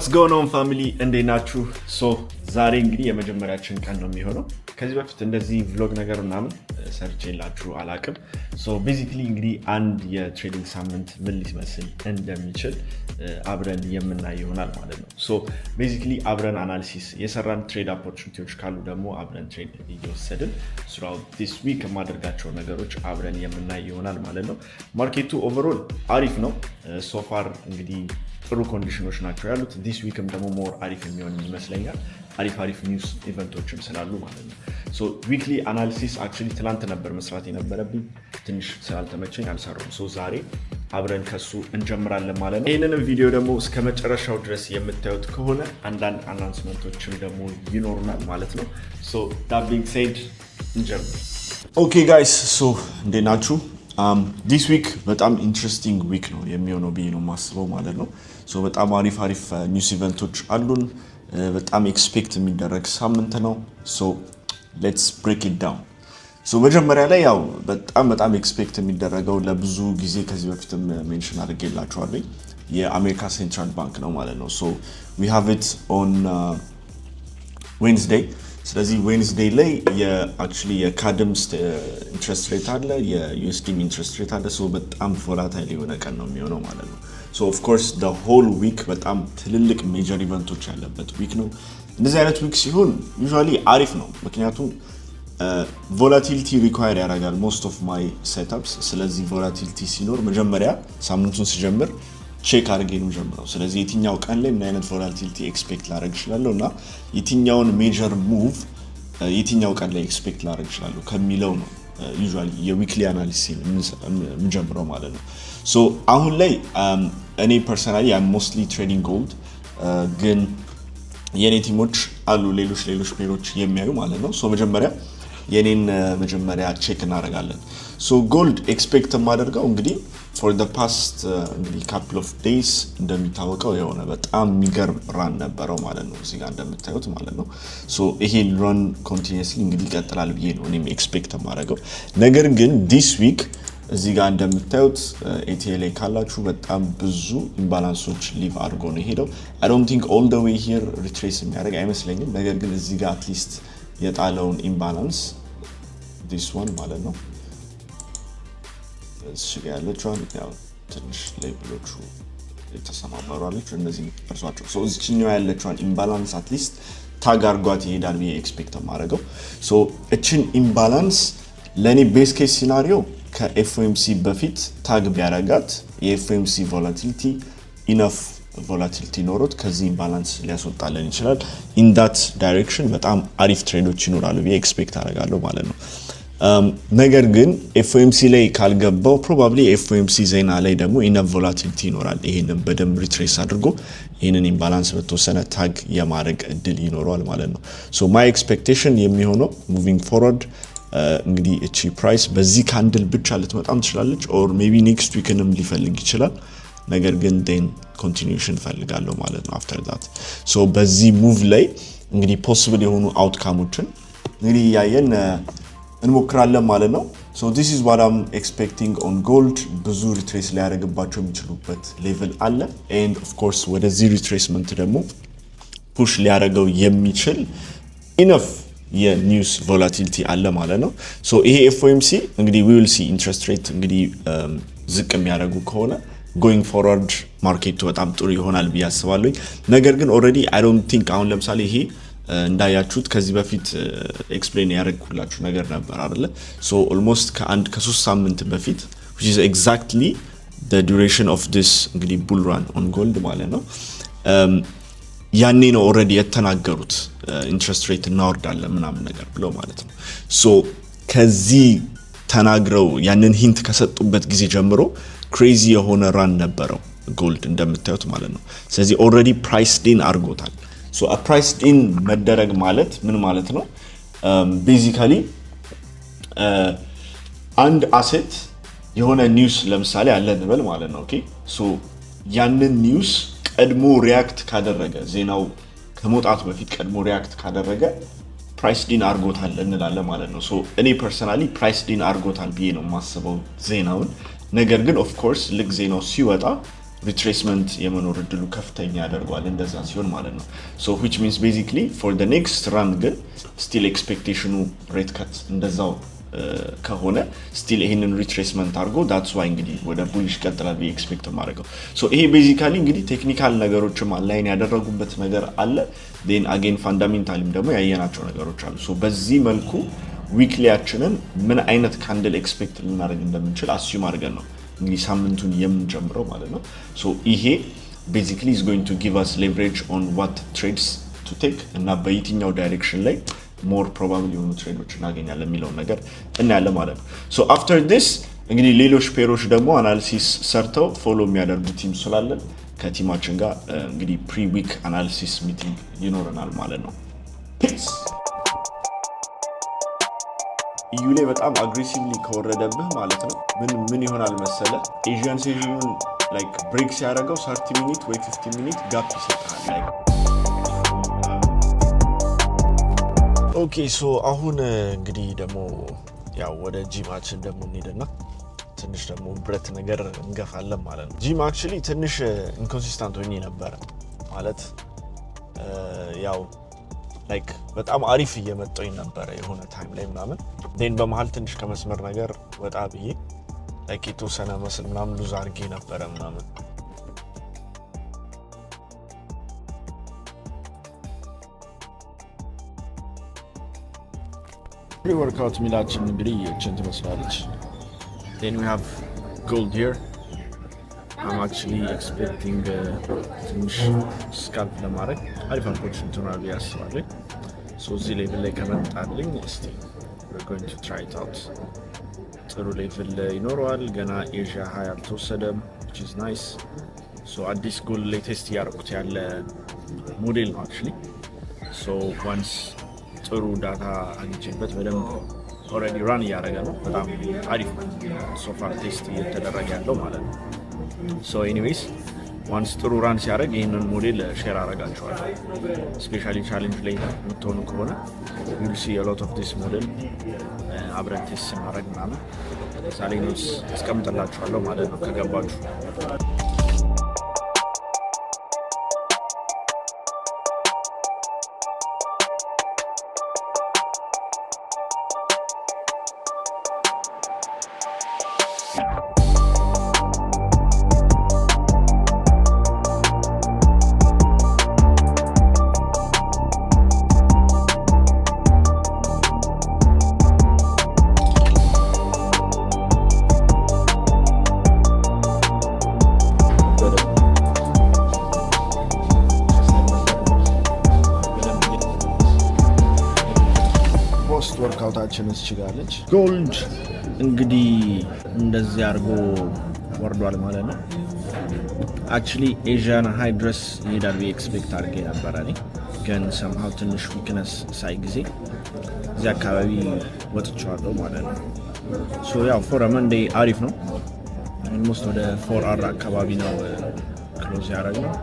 What's going on family እንዴት ናችሁ? ዛሬ እንግዲህ የመጀመሪያችን ቀን ነው የሚሆነው። ከዚህ በፊት እንደዚህ vlog ነገር ምናምን ሰርቼላችሁ አላቅም። basically እንግዲህ አንድ የትሬዲንግ ሳምንት ምን ሊመስል እንደሚችል አብረን የምናይ ይሆናል ማለት ነው። basically አብረን አናሊሲስ የሰራን ትሬድ ኦፖርቹኒቲዎች ካሉ ደግሞ አብረን ትሬድ እየወሰድን throughout this week የማደርጋቸው ነገሮች አብረን የምናይ ይሆናል ማለት ነው። ማርኬቱ ኦቨርኦል አሪፍ ነው so far እንግዲህ ጥሩ ኮንዲሽኖች ናቸው ያሉት። this weekም ደግሞ more አሪፍ የሚሆን ይመስለኛል። አሪፍ ኒውስ ኢቨንቶችም ስላሉ ማለት ነው። weekly analysis actually ትላንት ነበር መስራት የነበረብኝ ትንሽ ስላልተመቸኝ አልሰራሁም። ዛሬ አብረን ከሱ እንጀምራለን ማለት ነው። ይሄንን ቪዲዮ ደግሞ እስከ መጨረሻው ድረስ የምታዩት ከሆነ አንዳንድ አናውንስመንቶችም ደግሞ ይኖሩናል ማለት ነው። that being said እንጀምር። Okay guys, እንዴት ናችሁ? this week በጣም ኢንትረስቲንግ ዊክ ነው የሚሆነው ብዬ ነው የማስበው ማለት ነው። በጣም አሪፍ ኒውስ ኢቨንቶች አሉን። በጣም ኤክስፔክት የሚደረግ ሳምንት ነው። let's break it down. መጀመሪያ ላይ ያው በጣም ኤክስፔክት የሚደረገው ለብዙ ጊዜ ከዚህ በፊትም ሜንሽን አድርጌላችኋለሁ የአሜሪካ ሴንትራል ባንክ ነው ማለት ነው። we have it on Wednesday. ስለዚህ ዌንዝዴይ ላይ የአክቹሊ የካድም ኢንትረስት ሬት አለ፣ የዩኤስዲ ኢንትረስት ሬት አለ። በጣም ቮላታይል የሆነ ቀን ነው የሚሆነው ማለት ነው። ኦፍ ኮርስ the whole week በጣም ትልልቅ ሜጀር ኢቨንቶች ያለበት ዊክ ነው። እንደዚህ አይነት ዊክ ሲሆን ዩዥዋሊ አሪፍ ነው፣ ምክንያቱም ቮላቲሊቲ ሪኳየር ያደርጋል most of my setups። ስለዚህ ቮላቲሊቲ ሲኖር መጀመሪያ ሳምንቱን ሲጀምር ቼክ አድርጌ ነው ጀምረው። ስለዚህ የትኛው ቀን ላይ ምን አይነት ቮላቲሊቲ ኤክስፔክት ላደርግ እችላለሁ እና የትኛውን ሜጀር ሙቭ የትኛው ቀን ላይ ኤክስፔክት ላደርግ እችላለሁ ከሚለው ነው ዩዥዋሊ የዊክሊ አናሊሲስ የምንጀምረው ማለት ነው። አሁን ላይ እኔ ፐርሰናሊ አም ሞስትሊ ትሬዲንግ ጎልድ፣ ግን የኔ ቲሞች አሉ ሌሎች ፔሮች የሚያዩ ማለት ነው። መጀመሪያ የኔን መጀመሪያ ቼክ እናደርጋለን። ጎልድ ኤክስፔክት የማደርገው እንግዲህ for the past እንግዲህ couple of days እንደሚታወቀው የሆነ በጣም የሚገርም ራን ነበረው ማለት ነው እዚህ ጋር እንደምታዩት ማለት ነው። ይሄ ራን ኮንቲኒየስሊ እንግዲህ ይቀጥላል ብዬ ነው እኔም ኤክስፔክት የማደርገው። ነገር ግን this week እዚህ ጋር እንደምታዩት ኤቲኤል ላይ ካላችሁ በጣም ብዙ ኢምባላንሶች ሊቭ አድርጎ ነው የሄደው። I don't think all the way here retrace የሚያደርግ አይመስለኝም። ነገር ግን እዚህ ጋር at least የጣለውን ኢምባላንስ this one ማለት ነው እዚህ ያለችው ያው ትንሽ ሌቭሎቹ የተሰማመሩ አለች እነዚህ እርሷቸው እዚህኛው ያለችው ኢምባላንስ at least ታግ አድርጓት ይሄዳል ብዬ ኤክስፔክት ማድረገው። እቺን ኢምባላንስ ለኔ ቤስ ኬስ ሲናሪዮ ከኤፍኦኤምሲ በፊት ታግ ቢያረጋት የኤፍኦኤምሲ ቮላቲሊቲ ኢነፍ ቮላቲሊቲ ኖሮት ከዚህ ኢምባላንስ ሊያስወጣለን ይችላል። ኢን ዳት ዳይሬክሽን በጣም አሪፍ ትሬዶች ይኖራሉ ብዬ ኤክስፔክት አደርጋለሁ ማለት ነው። ነገር ግን ኤፍኦኤምሲ ላይ ካልገባው ፕሮባብሊ ኤፍኦኤምሲ ዜና ላይ ደግሞ ኢነፍ ቮላቲሊቲ ይኖራል። ይሄንን በደንብ ሪትሬስ አድርጎ ይሄንን ኢምባላንስ በተወሰነ ታግ የማድረግ እድል ይኖረዋል ማለት ነው። ማይ ኤክስፔክቴሽን የሚሆነው ሙቪንግ ፎርወርድ እንግዲህ እቺ ፕራይስ በዚህ ካንድል ብቻ ልትመጣም ትችላለች ኦር ሜቢ ኔክስት ዊክንም ሊፈልግ ይችላል። ነገር ግን ዴን ኮንቲኒዩሽን ፈልጋለሁ ማለት ነው አፍተር ዳት። በዚህ ሙቭ ላይ እንግዲህ ፖሲብል የሆኑ አውትካሞችን እንግዲህ ያየን እንሞክራለን ማለት ነው። this is what I'm expecting on gold። ብዙ ሪትሬስ ሊያደርግባቸው የሚችሉበት ሌቭል አለ and of course ወደዚህ ሪትሬስመንት ደግሞ ፑሽ ሊያደርገው የሚችል enough የኒውስ ቮላቲሊቲ አለ ማለት ነው። ይሄ ኤፍኦኤምሲ እንግዲህ we will see interest rate እንግዲህ ዝቅ የሚያደርጉ ከሆነ going forward ማርኬቱ በጣም ጥሩ ይሆናል ብዬ አስባለሁ። ነገር ግን already I don't think አሁን ለምሳሌ ይሄ እንዳያችሁት ከዚህ በፊት ኤክስፕሌን ያደረግኩላችሁ ነገር ነበር አይደለ? almost ከ3 ሳምንት በፊት which is exactly the duration of this እንግዲህ bull run on gold ማለት ነው። ያኔ ነው already የተናገሩት ኢንትረስት ሬት እናወርዳለን ምናምን ነገር ብለው ማለት ነው። ከዚህ ተናግረው ያንን ሂንት ከሰጡበት ጊዜ ጀምሮ ክሬዚ የሆነ ራን ነበረው ጎልድ እንደምታዩት ማለት ነው። ስለዚህ already priced in አድርጎታል። a price in መደረግ ማለት ምን ማለት ነው? ቤዚካሊ አንድ አሴት የሆነ ኒውስ ለምሳሌ አለ እንበል ማለት ነው። ኦኬ ያንን ኒውስ ቀድሞ ሪአክት ካደረገ ዜናው ከመውጣቱ በፊት ቀድሞ ሪአክት ካደረገ ፕራይስ ዲን አድርጎታል እንላለን ማለት ነው። እኔ ፐርሰናሊ ፕራይስ ዲን አድርጎታል ብዬ ነው የማስበው ዜናውን። ነገር ግን ኦፍ ኮርስ ልክ ዜናው ሲወጣ retracement የመኖር እድሉ ከፍተኛ ያደርጋል እንደዛ ሲሆን ማለት ነው so which means basically for the next run ግን still expectation rate cut እንደዛው ከሆነ still ይሄንን retracement አድርጎ that's why እንግዲህ ወደ bullish ቀጥላል ቢ ኤክስፔክት ማድረገው so ይሄ basically እንግዲህ ቴክኒካል ነገሮችም አላይን ያደረጉበት ነገር አለ then again fundamentally ደግሞ ያየናቸው ነገሮች አሉ so በዚህ መልኩ ዊክሊያችንን ምን አይነት ካንድል ኤክስፔክት ልናደርግ እንደምንችል አስዩም አድርገን ነው እንግዲህ ሳምንቱን የምንጀምረው ማለት ነው so ይሄ basically is going to give us leverage on what trades to take እና በየትኛው ዳይሬክሽን ላይ more probably የሆኑ ትሬዶች እናገኛለን የሚለው ነገር እናያለን ማለት ነው so after this እንግዲህ ሌሎች ፔሮች ደግሞ አናሊሲስ ሰርተው ፎሎ የሚያደርጉ ቲም ስላለን ከቲማችን ጋር እንግዲህ ፕሪ ዊክ አናሊሲስ ሚቲንግ ይኖረናል ማለት ነው peace ኢዩ ላይ በጣም አግሬሲቭሊ ከወረደብህ ማለት ነው ምን ይሆናል መሰለ ኤዥያን ሴዥኑን ላይክ ብሬክ ሲያደርገው 30 ሚኒት ወይ 15 ሚኒት ጋፕ ይሰጣል ላይክ ኦኬ ሶ አሁን እንግዲህ ደግሞ ያው ወደ ጂማችን ደግሞ እንሄድና ትንሽ ደግሞ ብረት ነገር እንገፋለን ማለት ነው ጂም አክቹሊ ትንሽ ኢንኮንሲስታንት ሆኜ ነበር ማለት ያው ላይክ በጣም አሪፍ እየመጣኝ ነበር የሆነ ታይም ላይ ምናምን ዴን በመሃል ትንሽ ከመስመር ነገር ወጣ ብዬ ላይክ የተወሰነ መስል ምናምን ሉዝ አድርጌ ነበር ምናምን ፕሪ ወርክአውት ሚላችን እንግዲህ እችን ትመስላለች then we have gold here I'm actually expecting ትንሽ ስካልፕ ለማድረግ አሪፍ አፕሮችን ትሆናል ያስባለኝ so እዚህ ሌቭል ላይ ከመጣልኝ እስቲ we're going to try it out ጥሩ ሌቭል ይኖረዋል ገና ኤዥያ ሃይ አልተወሰደም which is nice so አዲስ ጎል ላይ ቴስት ያደረኩት ያለ ሞዴል ነው actually so once ጥሩ ዳታ አግኝቼበት በደንብ ኦልሬዲ ራን እያደረገ ነው በጣም አሪፍ so far ቴስት እየተደረገ ያለው ማለት ነው so anyways once ጥሩ ራን ሲያደርግ ይህንን ሞዴል ሼር አደርጋችኋለሁ especially challenge ላይ የምትሆኑ ከሆነ you'll see a lot of this model አብረን ቴስት ስናደርግ ምናምን ዛሬ ኖትስ አስቀምጥላችኋለሁ ማለት ነው ከገባችሁ ወርክአውታችን እስችጋለች ጎልድ እንግዲህ እንደዚህ አድርጎ ወርዷል ማለት ነው actually Asian high dress ይሄዳል ኤክስፔክት አድርጌ ነበር እኔ ግን somehow ትንሽ ዊክነስ ሳይጊዜ እዚህ አካባቢ ወጥቻለሁ ማለት ነው so ያው for a Monday አሪፍ ነው almost ወደ 4 hour አካባቢ ነው ክሎዝ ያደረግነው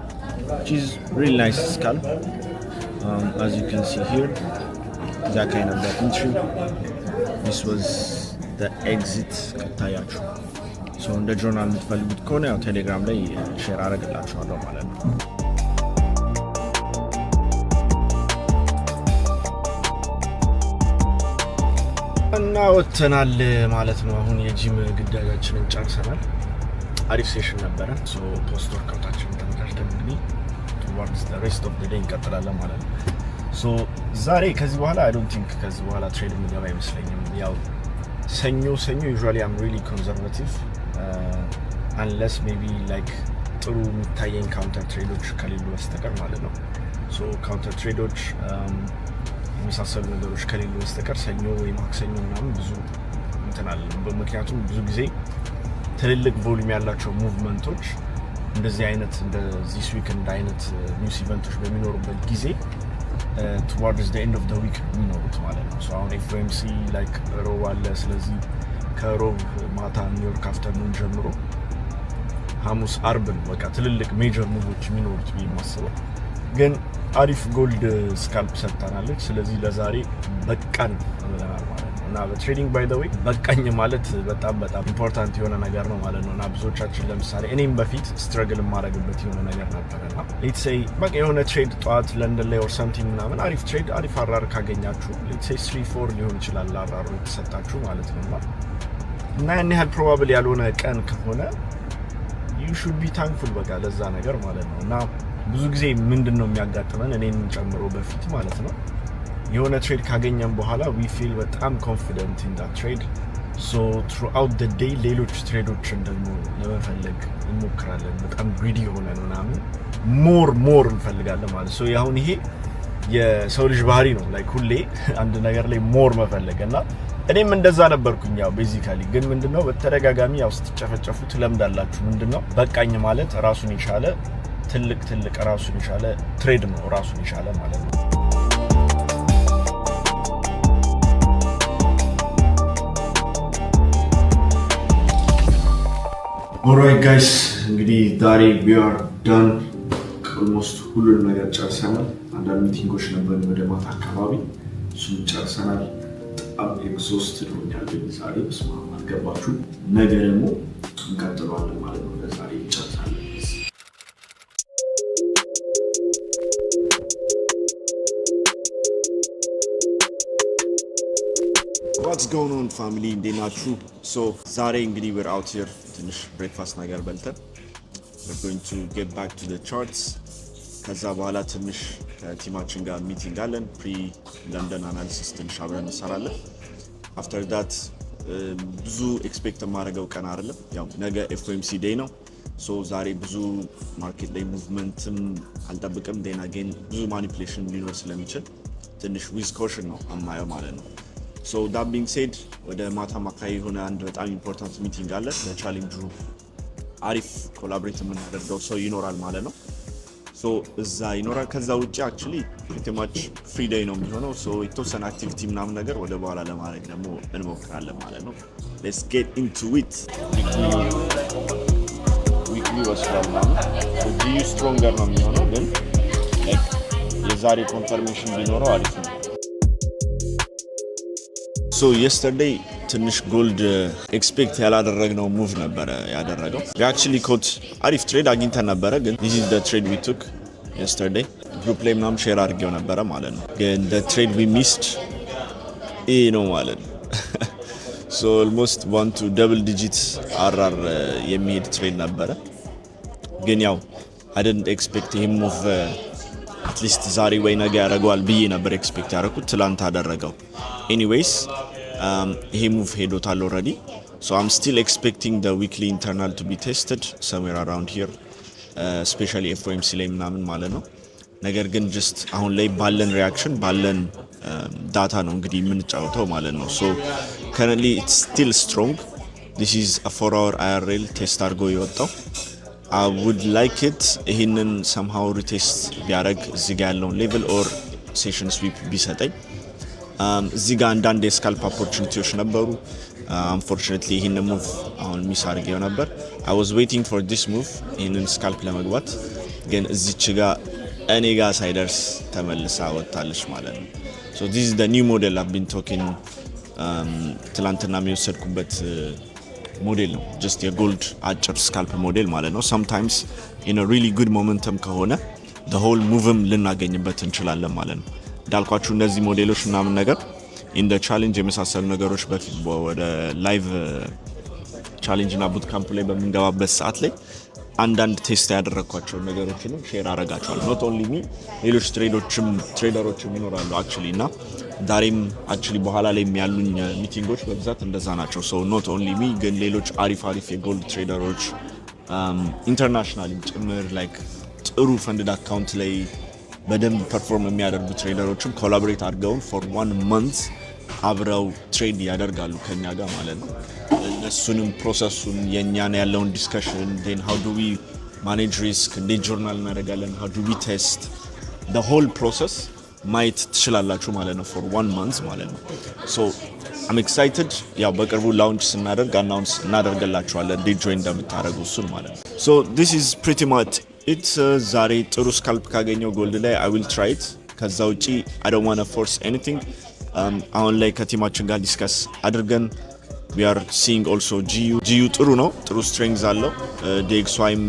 which is really nice scalp as you can see here that kind of that entry this was the exit ከታያችሁ so እንደ ጆርናል የምትፈልጉት ከሆነ ያው ቴሌግራም ላይ ሼር አደርግላችኋለሁ ማለት ነው እና ወጥተናል ማለት ነው አሁን የጂም ግዳጃችንን ጨርሰናል አሪፍ ሴሽን ነበረ so ፖስት ወርክአውታችንን ተመልክተን እንግዲህ towards the rest of the day እንቀጥላለን ማለት ነው so ዛሬ ከዚህ በኋላ I don't think ከዚህ በኋላ ትሬድ ምገባ አይመስለኝም ያው ሰኞ usually I'm really conservative unless maybe like ጥሩ የሚታየኝ ካውንተር ትሬዶች ከሌሉ በስተቀር ማለት ነው so ካውንተር ትሬዶች የሚሳሰሉ ነገሮች ከሌሉ በስተቀር ሰኞ ወይ ማክሰኞ ምናምን ብዙ እንትናል በምክንያቱም ብዙ ጊዜ ትልልቅ ቮሊዩም ያላቸው ሙቭመንቶች እንደዚህ አይነት እንደዚህ ዊክ እንደ አይነት ኒውስ ኢቨንቶች በሚኖሩበት ጊዜ towards the end of the week የሚኖሩት ማለት ነው so አሁን FOMC like ሮብ አለ ስለዚህ ከሮብ ማታ ኒውዮርክ አፍተርኑን ጀምሮ ሐሙስ አርብን በቃ ትልልቅ ሜጀር ሙቮች የሚኖሩት ቢማስበው ግን አሪፍ ጎልድ ስካልፕ ሰጥታናለች ስለዚህ ለዛሬ በቃን ብለናል ማለት ነው እና በትሬዲንግ ባይ ዘ ዌይ በቃኝ ማለት በጣም ኢምፖርታንት የሆነ ነገር ነው ማለት ነው። እና ብዙዎቻችን ለምሳሌ እኔም በፊት ስትረግል የማደርግበት የሆነ ነገር ነበረና ሌትስ ሴይ በቃ የሆነ ትሬድ ጠዋት ለንደን ላይ ኦር ሰምቲንግ ምናምን አሪፍ ትሬድ አሪፍ አራር ካገኛችሁ ሌትስ ሴይ 3-4 ሊሆን ይችላል አራሩ የተሰጣችሁ ማለት ነው። እና ያን ያህል ፕሮባብል ያልሆነ ቀን ከሆነ you should be thankful በቃ ለዛ ነገር ማለት ነው። እና ብዙ ጊዜ ምንድነው የሚያጋጥመን እኔን ጨምሮ በፊት ማለት ነው የሆነ ትሬድ ካገኘን በኋላ we feel በጣም confident in that trade so throughout the day ሌሎች ትሬዶችን ደግሞ ለመፈለግ እንሞክራለን በጣም greedy ሆነን ምናምን more እንፈልጋለን ማለት so ያሁን ይሄ የሰው ልጅ ባህሪ ነው like ሁሌ አንድ ነገር ላይ more መፈለግና እኔም እንደዛ ነበርኩኝ ያው ቤዚካሊ ግን ምንድነው በተደጋጋሚ ያው ስትጨፈጨፉ ትለምዳላችሁ ምንድነው በቃኝ ማለት ራሱን የቻለ ትልቅ ራሱን የቻለ ትሬድ ነው ራሱን የቻለ ማለት ነው። Alright guys, እንግዲህ ዛሬ we are done almost ሁሉንም ነገር ጨርሰናል። አንዳንድ ሚቲንጎች ነበር ወደ ማታ አካባቢ እሱን ጨርሰናል። በጣም ኤግዞስትድ ሆኛል ዛሬ በስመ አብ አልገባችሁ። ነገ ደግሞ እንቀጥለዋለን ማለት ነው። ለዛሬ ጨርሰናል። What's going on family? እንዴት ናችሁ? So ዛሬ እንግዲህ we're out here ትንሽ ብሬክፋስት ነገር በልተን we're going to get back to the charts ከዛ በኋላ ትንሽ ከቲማችን ጋር ሚቲንግ አለን ፕሪ ለንደን አናሊሲስ ትንሽ አብረን እንሰራለን after that ብዙ ኤክስፔክት የማደርገው ቀን አይደለም ያው ነገ FOMC ዴይ ነው so ዛሬ ብዙ ማርኬት ላይ ሙቭመንትም አልጠብቅም then again ብዙ ማኒፑሌሽን ሊኖር ስለሚችል ትንሽ with caution ነው አማየው ማለት ነው so that being said ወደ ማታ ማካይ የሆነ አንድ በጣም ኢምፖርታንት ሚቲንግ አለ ለቻሌንጁ አሪፍ ኮላቦሬት የምናደርገው ሰው ይኖራል ማለት ነው so እዛ ይኖራል ከዛ ውጪ actually pretty much free day ነው የሚሆነው so የተወሰነ አክቲቪቲ ምናምን ነገር ወደ በኋላ ለማድረግ ደግሞ እንሞክራለን ማለት ነው let's get into it weekly ወስዷል ማለት so GU stronger ነው የሚሆነው ግን like የዛሬ ኮንፈርሜሽን ቢኖረው አሪፍ ነው so yesterday ትንሽ ጎልድ ኤክስፔክት ያላደረግነው ሙቭ ነበረ ያደረገው actually caught አሪፍ ትሬድ አግኝተን ነበረ ግን this is the trade we took yesterday group ላይ ምናምን ሼር አድርጌው ነበረ ማለት ነው ግን the trade we missed ነው ማለት ነው so almost one to double digits RR የሚሄድ ትሬድ ነበረ ግን ያው I didn't expect him move at least ዛሬ ወይ ነገ ያደርገዋል ብዬ ነበር ኤክስፔክት ያደረኩት ትላንት አደረገው anyways he move ሄዶታል already so I'm still expecting the weekly internal to be tested somewhere around here especially FOMC ላይ ምናምን ማለት ነው ነገር ግን just አሁን ላይ ባለን ሪአክሽን ባለን ዳታ ነው እንግዲህ የምንጫወተው ማለት ነው so currently it's still strong this is a 4-hour IRL test አድርጎ የወጣው I would like it ይሄንን somehow retest ቢያደርግ እዚህ ጋር ያለውን level or session sweep ቢሰጠኝ እዚህ ጋር አንዳንድ የስካልፕ ኦፖርቹኒቲዎች ነበሩ unfortunately ይሄንን ሙቭ አሁን ሚስ አድርጌው ነበር I was waiting for this move ይሄንን ስካልፕ ለመግባት ግን እዚች ጋር እኔ ጋር ሳይደርስ ተመልሳ ወጣለች ማለት ነው so this is the new model I've been talking ትላንትና የሚወሰድኩበት ሞዴል ነው just የጎልድ አጭር ስካልፕ ሞዴል ማለት ነው sometimes in a really good momentum ከሆነ the whole moveም ልናገኝበት እንችላለን ማለት ነው ዳልኳችሁ እነዚህ ሞዴሎች ምናምን ነገር in the challenge የመሳሰሉ ነገሮች በፊት ወደ ላይቭ ቻሌንጅ እና ቡት ካምፕ ላይ በመንገባበት ሰዓት ላይ አንዳንድ ቴስት ያደረኳቸው ነገሮችንም ሼር አረጋቸዋለሁ not only me ሌሎች ትሬደሮችም ይኖራሉ actually እና ዛሬም actually በኋላ ላይ የሚያሉኝ ሚቲንጎች በብዛት እንደዛ ናቸው so not only me ግን ሌሎች አሪፍ የጎልድ ትሬደሮች ኢንተርናሽናል ጭምር like ጥሩ ፈንድድ አካውንት ላይ በደንብ ፐርፎርም የሚያደርጉ ትሬደሮችም ኮላቦሬት አድርገው for 1 month አብረው ትሬድ ያደርጋሉ ከኛ ጋር ማለት ነው እሱንም ፕሮሰሱን የኛን ያለውን ዲስከሽን then how do we manage risk እንዴት ጆርናል እናደርጋለን how do we test the whole process ማየት ትችላላችሁ ማለት ነው for 1 month ማለት ነው so I'm excited ያው በቅርቡ ላውንች ስናደርግ አናውንስ እናደርጋላችኋለን እንዴት ጆይን እንደምታደርጉ እሱን ማለት ነው so this is pretty much it's ዛሬ ጥሩ ስካልፕ ካገኘው ጎልድ ላይ I will try it ከዛ ውጪ I don't want to force anything አሁን ላይ ከቲማችን ጋር ዲስከስ አድርገን we are seeing also GU ጥሩ ነው፣ ጥሩ strengths አለው። DXYም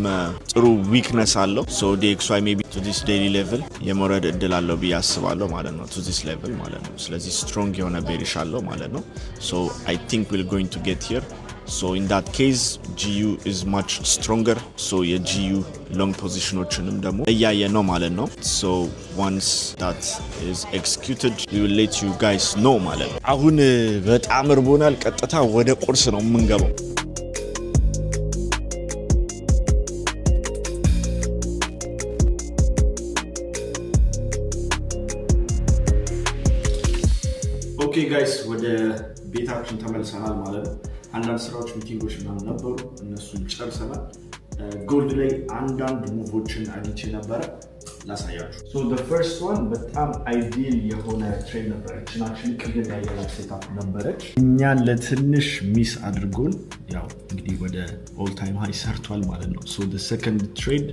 ጥሩ weakness አለው። so DXY maybe to this daily level የመውረድ እድል አለው ብዬ አስባለሁ ማለት ነው። to this level ማለት ነው። ስለዚህ strong የሆነ bearish አለው ማለት ነው። so I think we're going to get here. so in that case GU is much stronger. so የGU long positionዎችንም ደግሞ እያየ ነው ማለት ነው። so once that is executed we will let you guys know ማለት ነው። አሁን በጣም እርቦናል። ቀጥታ ወደ ቁርስ ነው የምንገባው። ኦኬ ጋይስ ወደ ቤታችን ተመልሰናል ማለት ነው። አንዳንድ ስራዎች ሚቲንጎች ምናምን ነበሩ፣ እነሱን ጨርሰናል። ጎልድ ላይ አንዳንድ ሙቮችን አግኝቼ ነበረ ላሳያችሁ። ሶ the first one በጣም አይዲል የሆነ ትሬድ ነበረች። ናችን ቅድም ያየናት ሴታፕ ነበረች። እኛን ለትንሽ ሚስ አድርጎን ያው እንግዲህ ወደ ኦል ታይም ሃይ ሰርቷል ማለት ነው። ሶ the second trade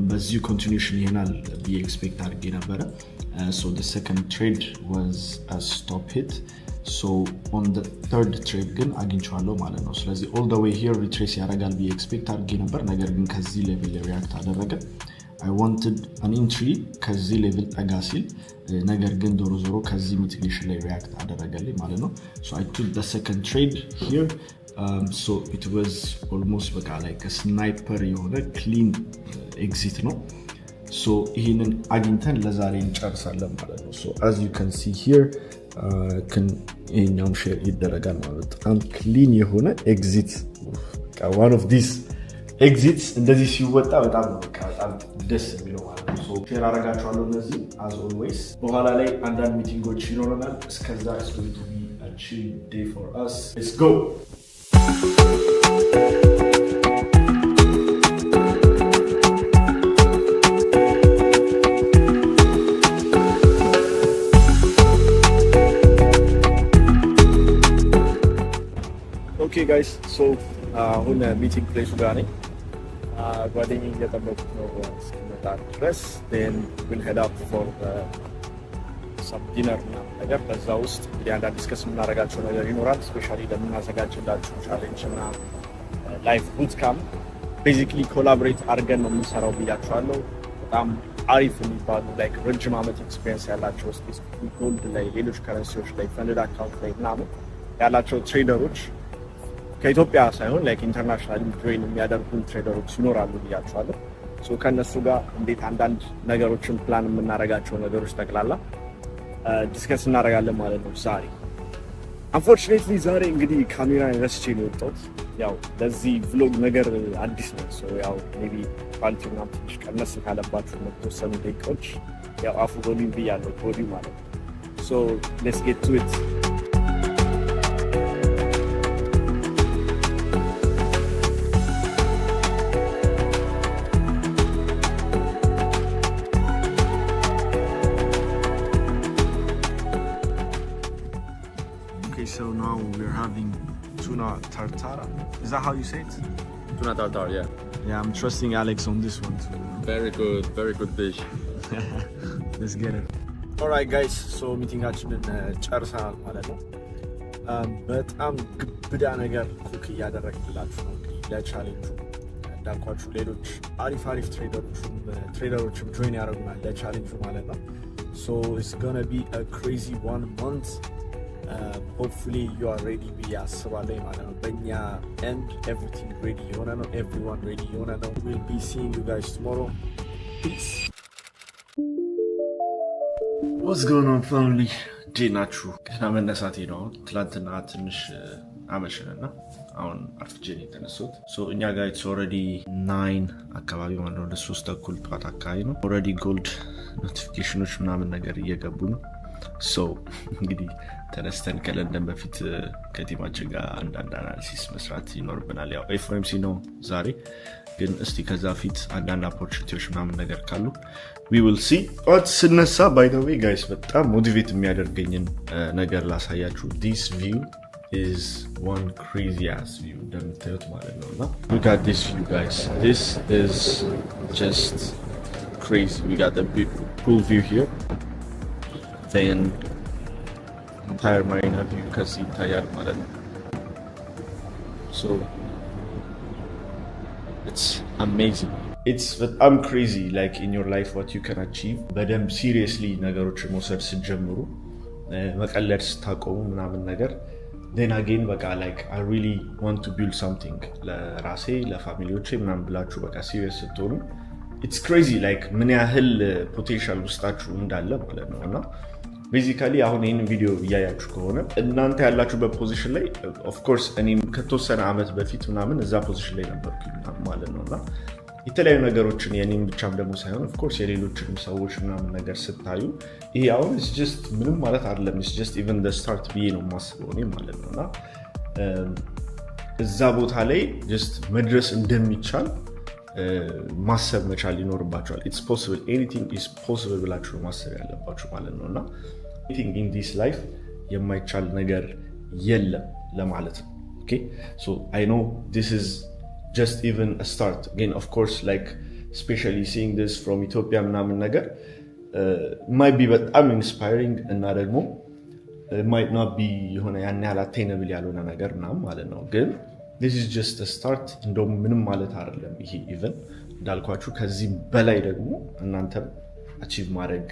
በዚሁ ኮንቲኒዩሽን ይሆናል ብዬ ኤክስፔክት አድርጌ ነበረ። so the second trade was a stop hit. so on the third trade ግን አግኝቻለሁ ማለት ነው። ስለዚህ all the way here retrace ያደርጋል ብዬ ኤክስፔክት አድርጌ ነበር። ነገር ግን ከዚህ ሌቭል ላይ ሪያክት አደረገ። I wanted an entry ከዚህ ሌቭል ጠጋ ሲል፣ ነገር ግን ዞሮ ዞሮ ከዚህ ሚቲጌሽን ላይ ሪያክት አደረገልኝ ማለት ነው። so I took the second trade here. so it was almost በቃ like a sniper የሆነ clean exit ነው። so ይሄንን አግኝተን ለዛሬ እንጨርሳለን ማለት ነው። so as you can see here ይሄኛውም ሼር ይደረጋል ማለት በጣም ክሊን የሆነ ኤግዚት። one of these exits እንደዚህ ሲወጣ በጣም ደስ የሚለው ማለት ነው። ሼር አረጋችኋለሁ እነዚህ as always። በኋላ ላይ አንዳንድ ሚቲንጎች ይኖረናል። እስከዛ it's going to be a chill day for us. Let's go. ኦኬ ጋይስ ሶ አሁን ሚቲንግ ፕሌሱ ጋር ነኝ። ጓደኛዬ እየጠበቁት ነው እስኪመጣ ድረስ። then we'll head out for some dinner ነገር። በዛ ውስጥ እንግዲህ አንዳንድ ዲስከስ የምናደርጋቸው ነገር ይኖራል። ስፔሻሊ ለምናዘጋጅላችሁ ቻሌንጅ እና ላይፍ ቡት ካምፕ ቤዚክሊ ኮላቦሬት አድርገን ነው የምንሰራው ብያችኋለሁ። በጣም አሪፍ የሚባሉ ላይክ ረጅም ዓመት ኤክስፔሪንስ ያላቸው ስፔሲፊክ ጎልድ ላይ፣ ሌሎች ከረንሲዎች ላይ፣ ፈንድ አካውንት ላይ ምናምን ያላቸው ትሬደሮች ከኢትዮጵያ ሳይሆን ላይክ ኢንተርናሽናል ጆይን የሚያደርጉን ትሬደሮች ይኖራሉ ብያቸዋለሁ። ሶ ከነሱ ጋር እንዴት አንዳንድ ነገሮችን ፕላን የምናደርጋቸው ነገሮች ጠቅላላ ዲስከስ እናደርጋለን ማለት ነው ዛሬ። አንፎርቹኔትሊ ዛሬ እንግዲህ ካሜራ ረስቼ ነው የወጣሁት። ያው ለዚህ ቭሎግ ነገር አዲስ ነው። ሶ ያው ሜቢ ኳሊቲውና ትንሽ ቀነስ ካለባችሁ የተወሰኑ ደቂቃዎች ያው አፉ በሉኝ ብያለሁ ከወዲሁ ማለት ነው። ሶ ሌትስ ጌት ቱ ኢት። So now we're having tuna tartara. Is that how you say it? Tuna tartare, yeah. Yeah, I'm trusting Alex on this one too. Very good dish. Let's get it. Alright guys, so ሚቲንጋችንን ጨርሰናል ማለት ነው። በጣም ግብዳ ነገር ኩክ እያደረግላችሁ ነው እንግዲህ ለቻሌንጁ። እንዳልኳችሁ ሌሎች አሪፍ ትሬደሮችም ጆይን ያደርጉናል ለቻሌንጁ ማለት ነው። So it's gonna be a crazy 1 month. Hopefully you are ready ብዬ አስባለሁ ማለት ነው። በእኛ end everything ready የሆነ ነው። everyone ready የሆነ ነው። we'll be seeing you guys tomorrow. Peace. What's going on family? እንዴት ናችሁ? ገና መነሳቴ ነው። ትላንትና ትንሽ አመሸንና አሁን አርፍጄ ነው የተነሳሁት። እኛ ጋር it's already 9 አካባቢ ማለት ነው። 3:30 ጠዋት አካባቢ ነው። already gold ኖቲፊኬሽኖች ምናምን ነገር እየገቡ ነው። እንግዲህ ተነስተን ከለንደን በፊት ከቲማችን ጋር አንዳንድ አናሊሲስ መስራት ይኖርብናል። ያው ኤፍኦኤምሲ ነው ዛሬ፣ ግን እስቲ ከዛ ፊት አንዳንድ ኦፖርቹኒቲዎች ምናምን ነገር ካሉ we will see። ኦት ስነሳ by the way guys በጣም ሞቲቬት የሚያደርገኝን ነገር ላሳያችሁ። this view is one crazy ass view እንደምታዩት ማለት ነውና look at this view guys. This is just crazy. We got the pool view here. Then ኢንታየር ማሪና ቪው ከዚህ ይታያል ማለት ነው። so it's amazing. it's በጣም crazy like in your life what you can achieve በደንብ seriously ነገሮችን መውሰድ ስትጀምሩ መቀለድ ስታቆሙ ምናምን ነገር then again በቃ like I really want to build something ለራሴ ለፋሚሊዎቼ ምናምን ብላችሁ በቃ serious ስትሆኑ it's crazy like ምን ያህል potential ውስጣችሁ እንዳለ ማለት ነው። እና basically አሁን ይሄን ቪዲዮ እያያችሁ ከሆነ እናንተ ያላችሁበት ፖዚሽን ላይ of course እኔም ከተወሰነ አመት በፊት ምናምን እዛ ፖዚሽን ላይ ነበርኩኝ ማለት ነውና የተለያዩ ነገሮችን የኔም ብቻም ደግሞ ሳይሆን of course የሌሎችንም ሰዎች ምናምን ነገር ስታዩ ይሄ አሁን it's just ምንም ማለት አይደለም it's just even the start ብዬ ነው የማስበው እኔ ማለት ነውና እዛ ቦታ ላይ just መድረስ እንደሚቻል ማሰብ መቻል ይኖርባችኋል። it's possible anything is possible ብላችሁ ማሰብ ያለባችሁ ማለት ነውና anything in this life የማይቻል ነገር የለም ለማለት ነው። okay so I know this is just even a start again of course like especially seeing this from Ethiopia ምናምን ነገር might be በጣም inspiring እና ደግሞ might not be የሆነ ያን ያህል attainable ያልሆነ ነገር ምናምን ማለት ነው ግን this is just a start እንደውም ምንም ማለት አይደለም ይሄ even እንዳልኳችሁ ከዚህ በላይ ደግሞ እናንተም achieve ማድረግ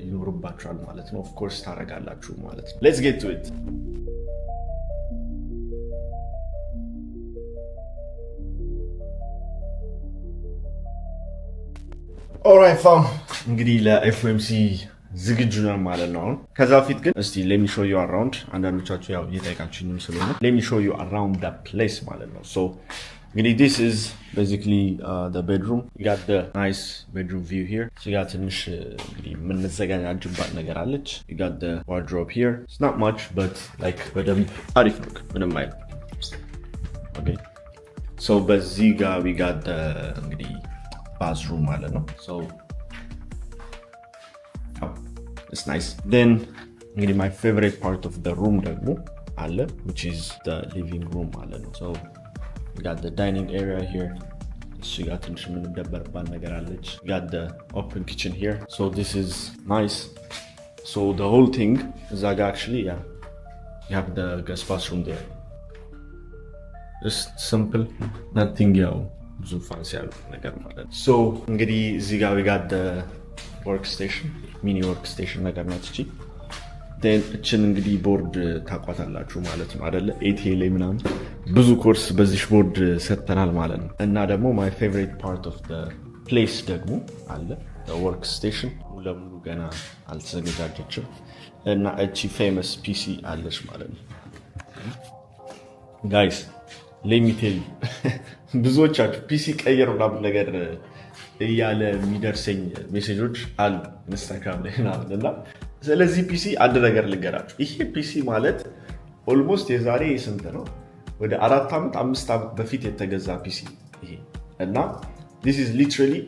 ይኖርባችኋል ማለት ነው። of course ታረጋላችሁ ማለት ነው። let's get to it. alright fam እንግዲህ ለኤፍኤምሲ ዝግጁ ነን ማለት ነው። ከዛ በፊት ግን እስቲ let me show you around አንዳንዶቻችሁ ያው እየጠየቃችሁኝ ስለሆነ let me show you around the place ማለት ነው። so እንግዲህ this is basically the bedroom. you got the nice bedroom view here. so you got ትንሽ እንግዲህ የምንዘጋጅባት ነገር አለች. you got the wardrobe here. it's not much but like በደንብ አሪፍ ነው ምንም አይደል። okay so በዚህ ጋር we got the እንግዲህ bathroom ማለት ነው። so it's nice. then እንግዲህ my favorite part of the room ደግሞ አለ which is the living room ማለት ነው። so we got the dining area here. እሱ ጋር ትንሽ የምንደበርባት ነገር አለች. we got the open kitchen here. so this is nice. so the whole thing is like actually yeah you have the guest bathroom there. just simple nothing ያው ብዙ ፋንሲ ያለው ነገር ማለት ነው። so እንግዲህ እዚህ ጋር we got the workstation mini workstation ነገር ናት እቺ። then እችን እንግዲህ ቦርድ ታቋታላችሁ ማለት ነው አይደለ? ኤቲኤ ላይ ምናምን ብዙ ኮርስ በዚህ ቦርድ ሰጥተናል ማለት ነው። እና ደግሞ my favorite part of the place ደግሞ አለ the workstation ሙሉ ለሙሉ ገና አልተዘጋጀችም እና እቺ famous PC አለች ማለት ነው። guys let me tell you ብዙዎቻችሁ ፒሲ ቀየር ምናምን ነገር እያለ የሚደርሰኝ ሜሴጆች አሉ ኢንስታግራም ላይ እና ስለዚህ ፒሲ አንድ ነገር ልንገራችሁ። ይሄ ፒሲ ማለት ኦልሞስት የዛሬ ስንት ነው ወደ 4 ዓመት 5 ዓመት በፊት የተገዛ ፒሲ ይሄ እና this is literally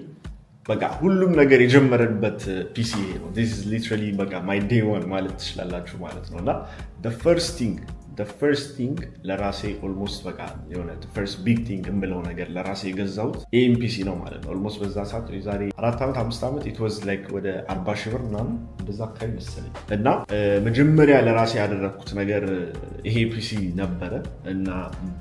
በቃ ሁሉም ነገር የጀመረበት ፒሲ ይሄ ነው። this is literally በቃ my day one ማለት ትችላላችሁ ማለት ነውና the first thing ለራሴ ኦልሞስት በቃ የሆነ the first big thing እምለው ነገር ለራሴ የገዛሁት ይሄን ፒሲ ነው ማለት ነው። ኦልሞስት በዛ ሰዓት የዛሬ 4 ዓመት 5 ዓመት it was like ወደ 40 ሺህ ብር ምናምን እንደዛ አካባቢ መሰለኝ እና መጀመሪያ ለራሴ ያደረኩት ነገር ይሄ ፒሲ ነበረ እና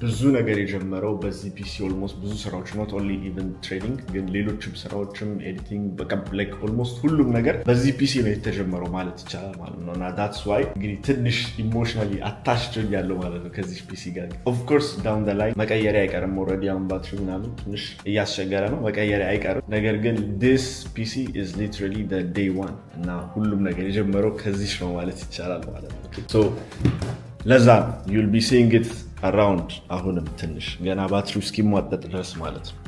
ብዙ ነገር የጀመረው በዚህ ፒሲ ኦልሞስት ብዙ ስራዎች not only even trading ግን ሌሎችም ስራዎችም ኤዲቲንግ በቃ like ኦልሞስት ሁሉም ነገር በዚህ ፒሲ ነው የተጀመረው ማለት ይቻላል ማለት ነው። እና that's why እንግዲህ ትንሽ ኢሞሽናሊ attached ያለው ማለት ነው ከዚህ ፒሲ ጋር of course down the line መቀየሪያ አይቀርም already አሁን ባትሪ ምናምን ትንሽ እያስቸገረ ነው መቀየሪያ አይቀርም ነገር ግን this PC is literally the day one እና ሁሉም ነገር የጀመረው ከዚህ ነው ማለት ይቻላል ማለት ነው። so ለዛ you'll be seeing it around አሁንም ትንሽ ገና ባትሪው እስኪሟጠጥ ድረስ ማለት ነው።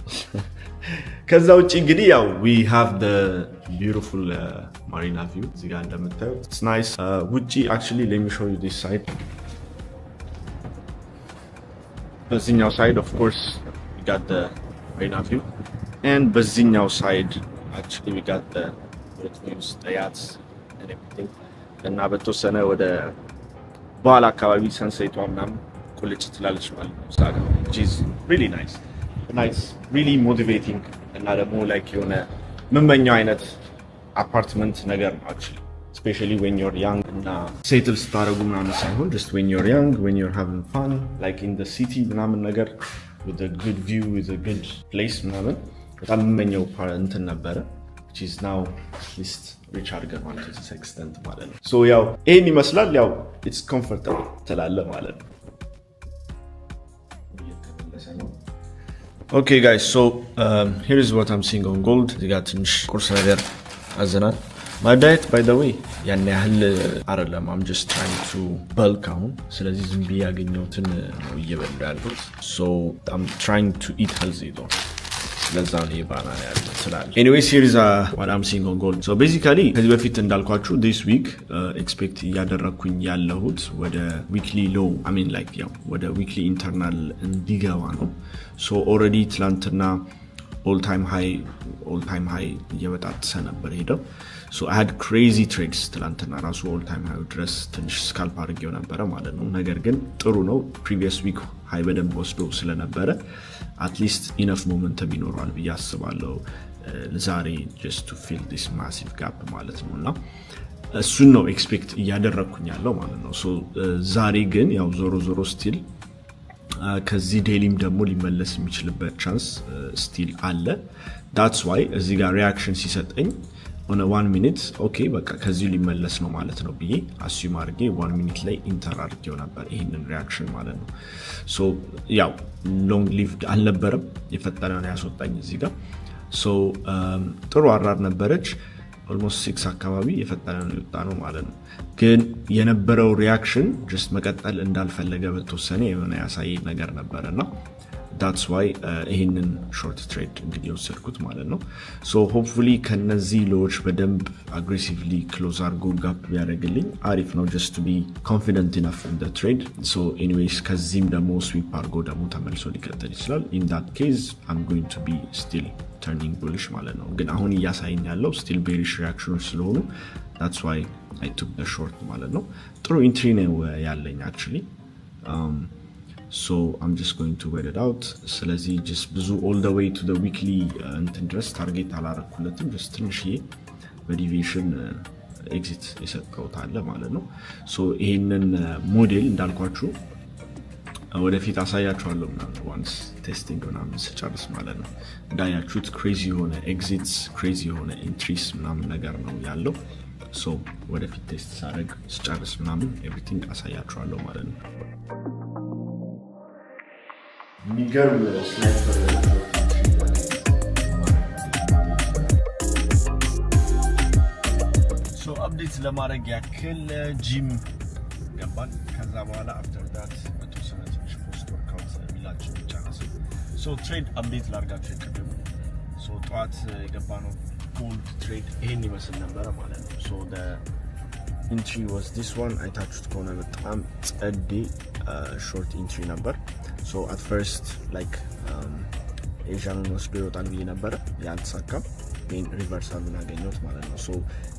ከዛ ውጪ እንግዲህ ያው we have the beautiful marina view እዚህ ጋር እንደምታዩት it's nice ውጪ actually let me show you this side. በዚህኛው side of course we got the marina view and በዚህኛው side actually we got the views the yachts and everything እና በተወሰነ ወደ በኋላ አካባቢ ሰንሴቷ ምናምን ቁልጭ ትላለች ማለት ነው ሳጋ which is really nice really motivating እና ደግሞ like የሆነ ምመኛው አይነት አፓርትመንት ነገር ነው actually especially when you're young እና ሴትል ስታረጉ ምናምን ሳይሆን just when you're young, when you're having fun, like in the city ምናምን ነገር with a good view, with a good place ምናምን በጣም የምመኘው እንትን ነበረ, which is now at least reach አድርገናል to this extent ማለት ነው. so ያው ይሄን ይመስላል, ያው it's comfortable ትላለ ማለት ነው. okay guys, so here is what I'm seeing on gold. እዚህ ጋር ትንሽ ቁርስ ነገር አዘናል. my diet by the way ያን ያህል አይደለም, I'm just trying to bulk አሁን, ስለዚህ ዝም ብዬ ያገኘሁትን ነው እየበላሁ ያለሁት. so I'm trying to eat healthy though, ለዛ ነው ባናና ያለው ትላል. anyways, here is what I'm seeing on gold. so basically ከዚህ በፊት እንዳልኳችሁ this week expect እያደረኩኝ ያለሁት ወደ weekly low, I mean like ያው ወደ weekly internal እንዲገባ ነው. so already ትላንትና all time high እየበጣጠሰ ነበር ሄደው. so I had crazy trades ትላንትና ራሱ all time high ድረስ ትንሽ ስካልፕ አድርጌው ነበረ ማለት ነው. ነገር ግን ጥሩ ነው, previous week high በደንብ ወስዶ ስለነበረ at least enough momentum ይኖራል ብዬ አስባለሁ ዛሬ just to fill this massive gap ማለት ነው. እና እሱን ነው ኤክስፔክት እያደረኩኝ ያለው ማለት ነው. so ዛሬ ግን ያው ዞሮ ስቲል ከዚህ ዴሊም ደግሞ ሊመለስ የሚችልበት ቻንስ ስቲል አለ. that's why እዚህ ጋር ሪአክሽን ሲሰጠኝ on a 1 minute okay በቃ ከዚህ ሊመለስ ነው ማለት ነው ብዬ አስዩም አድርጌ 1 minute ላይ ኢንተር አድርጌው ነበር ይሄንን ሪአክሽን ማለት ነው. so ያው ሎንግ ሊቭድ አልነበረም, የፈጠነ ነው ያስወጣኝ እዚህ ጋር. so ጥሩ አራር ነበረች, almost 6 አካባቢ የፈጠነ ነው የወጣ ነው ማለት ነው. ግን የነበረው ሪአክሽን just መቀጠል እንዳልፈለገ በተወሰነ የሆነ ያሳይ ነገር ነበርና that's why ይሄንን ሾርት ትሬድ እንግዲህ ወሰድኩት ማለት ነው. so hopefully ከነዚህ ሎዎች በደንብ aggressively close አድርጎ ጋፕ ቢያደርግልኝ አሪፍ ነው, just to be confident enough in the trade. so anyways ከዚህም ደግሞ sweep አድርጎ ደግሞ ተመልሶ ሊቀጥል ይችላል. in that case I'm going to be still turning bullish ማለት ነው. ግን አሁን እያሳየኝ ያለው still bearish reactions ስለሆኑ that's why I took the short ማለት ነው. ጥሩ ኢንትሪ ነው ያለኝ actually. so I'm just going to wait it out. ስለዚህ just ብዙ all the way to the weekly እንትን ድረስ ታርጌት አላረኩለትም, just ትንሽዬ በዲቪዬሽን ኤግዚት የሰጠሁት አለ ማለት ነው. so ይሄንን ሞዴል እንዳልኳችሁ ወደፊት አሳያችኋለሁ ምናምን once ቴስቲንግ ምናምን ስጨርስ ማለት ነው. እንዳያችሁት ክሬዚ የሆነ ኤግዚትስ ክሬዚ የሆነ ኢንትሪስ ምናምን ነገር ነው ያለው. so ወደፊት ቴስት ሳደርግ ስጨርስ ምናምን ኤቭሪቲንግ አሳያችኋለሁ ማለት ነው. የሚገርም ስናይፐር ሶ አፕዴት ለማድረግ ያክል ጂም ገባን። ከዛ በኋላ አፍተር ዳት በተወሰነ ትንሽ ፖስት ወርክአውት ሚላችን ጨረስ። ሶ ትሬድ አፕዴት ላርጋችሁ ይቀደም። ሶ ጠዋት የገባነው ጎልድ ትሬድ ይሄን ይመስል ነበረ ማለት ነው። ሶ the entry was this one. አይታችሁት ከሆነ በጣም ጸዴ ሾርት ኢንትሪ ነበር። so at first like ኤዥያንን ወስዶ ይወጣል ብዬ ነበረ, ያልተሳካም ግን ሪቨርሳሉን አገኘሁት ማለት ነው። so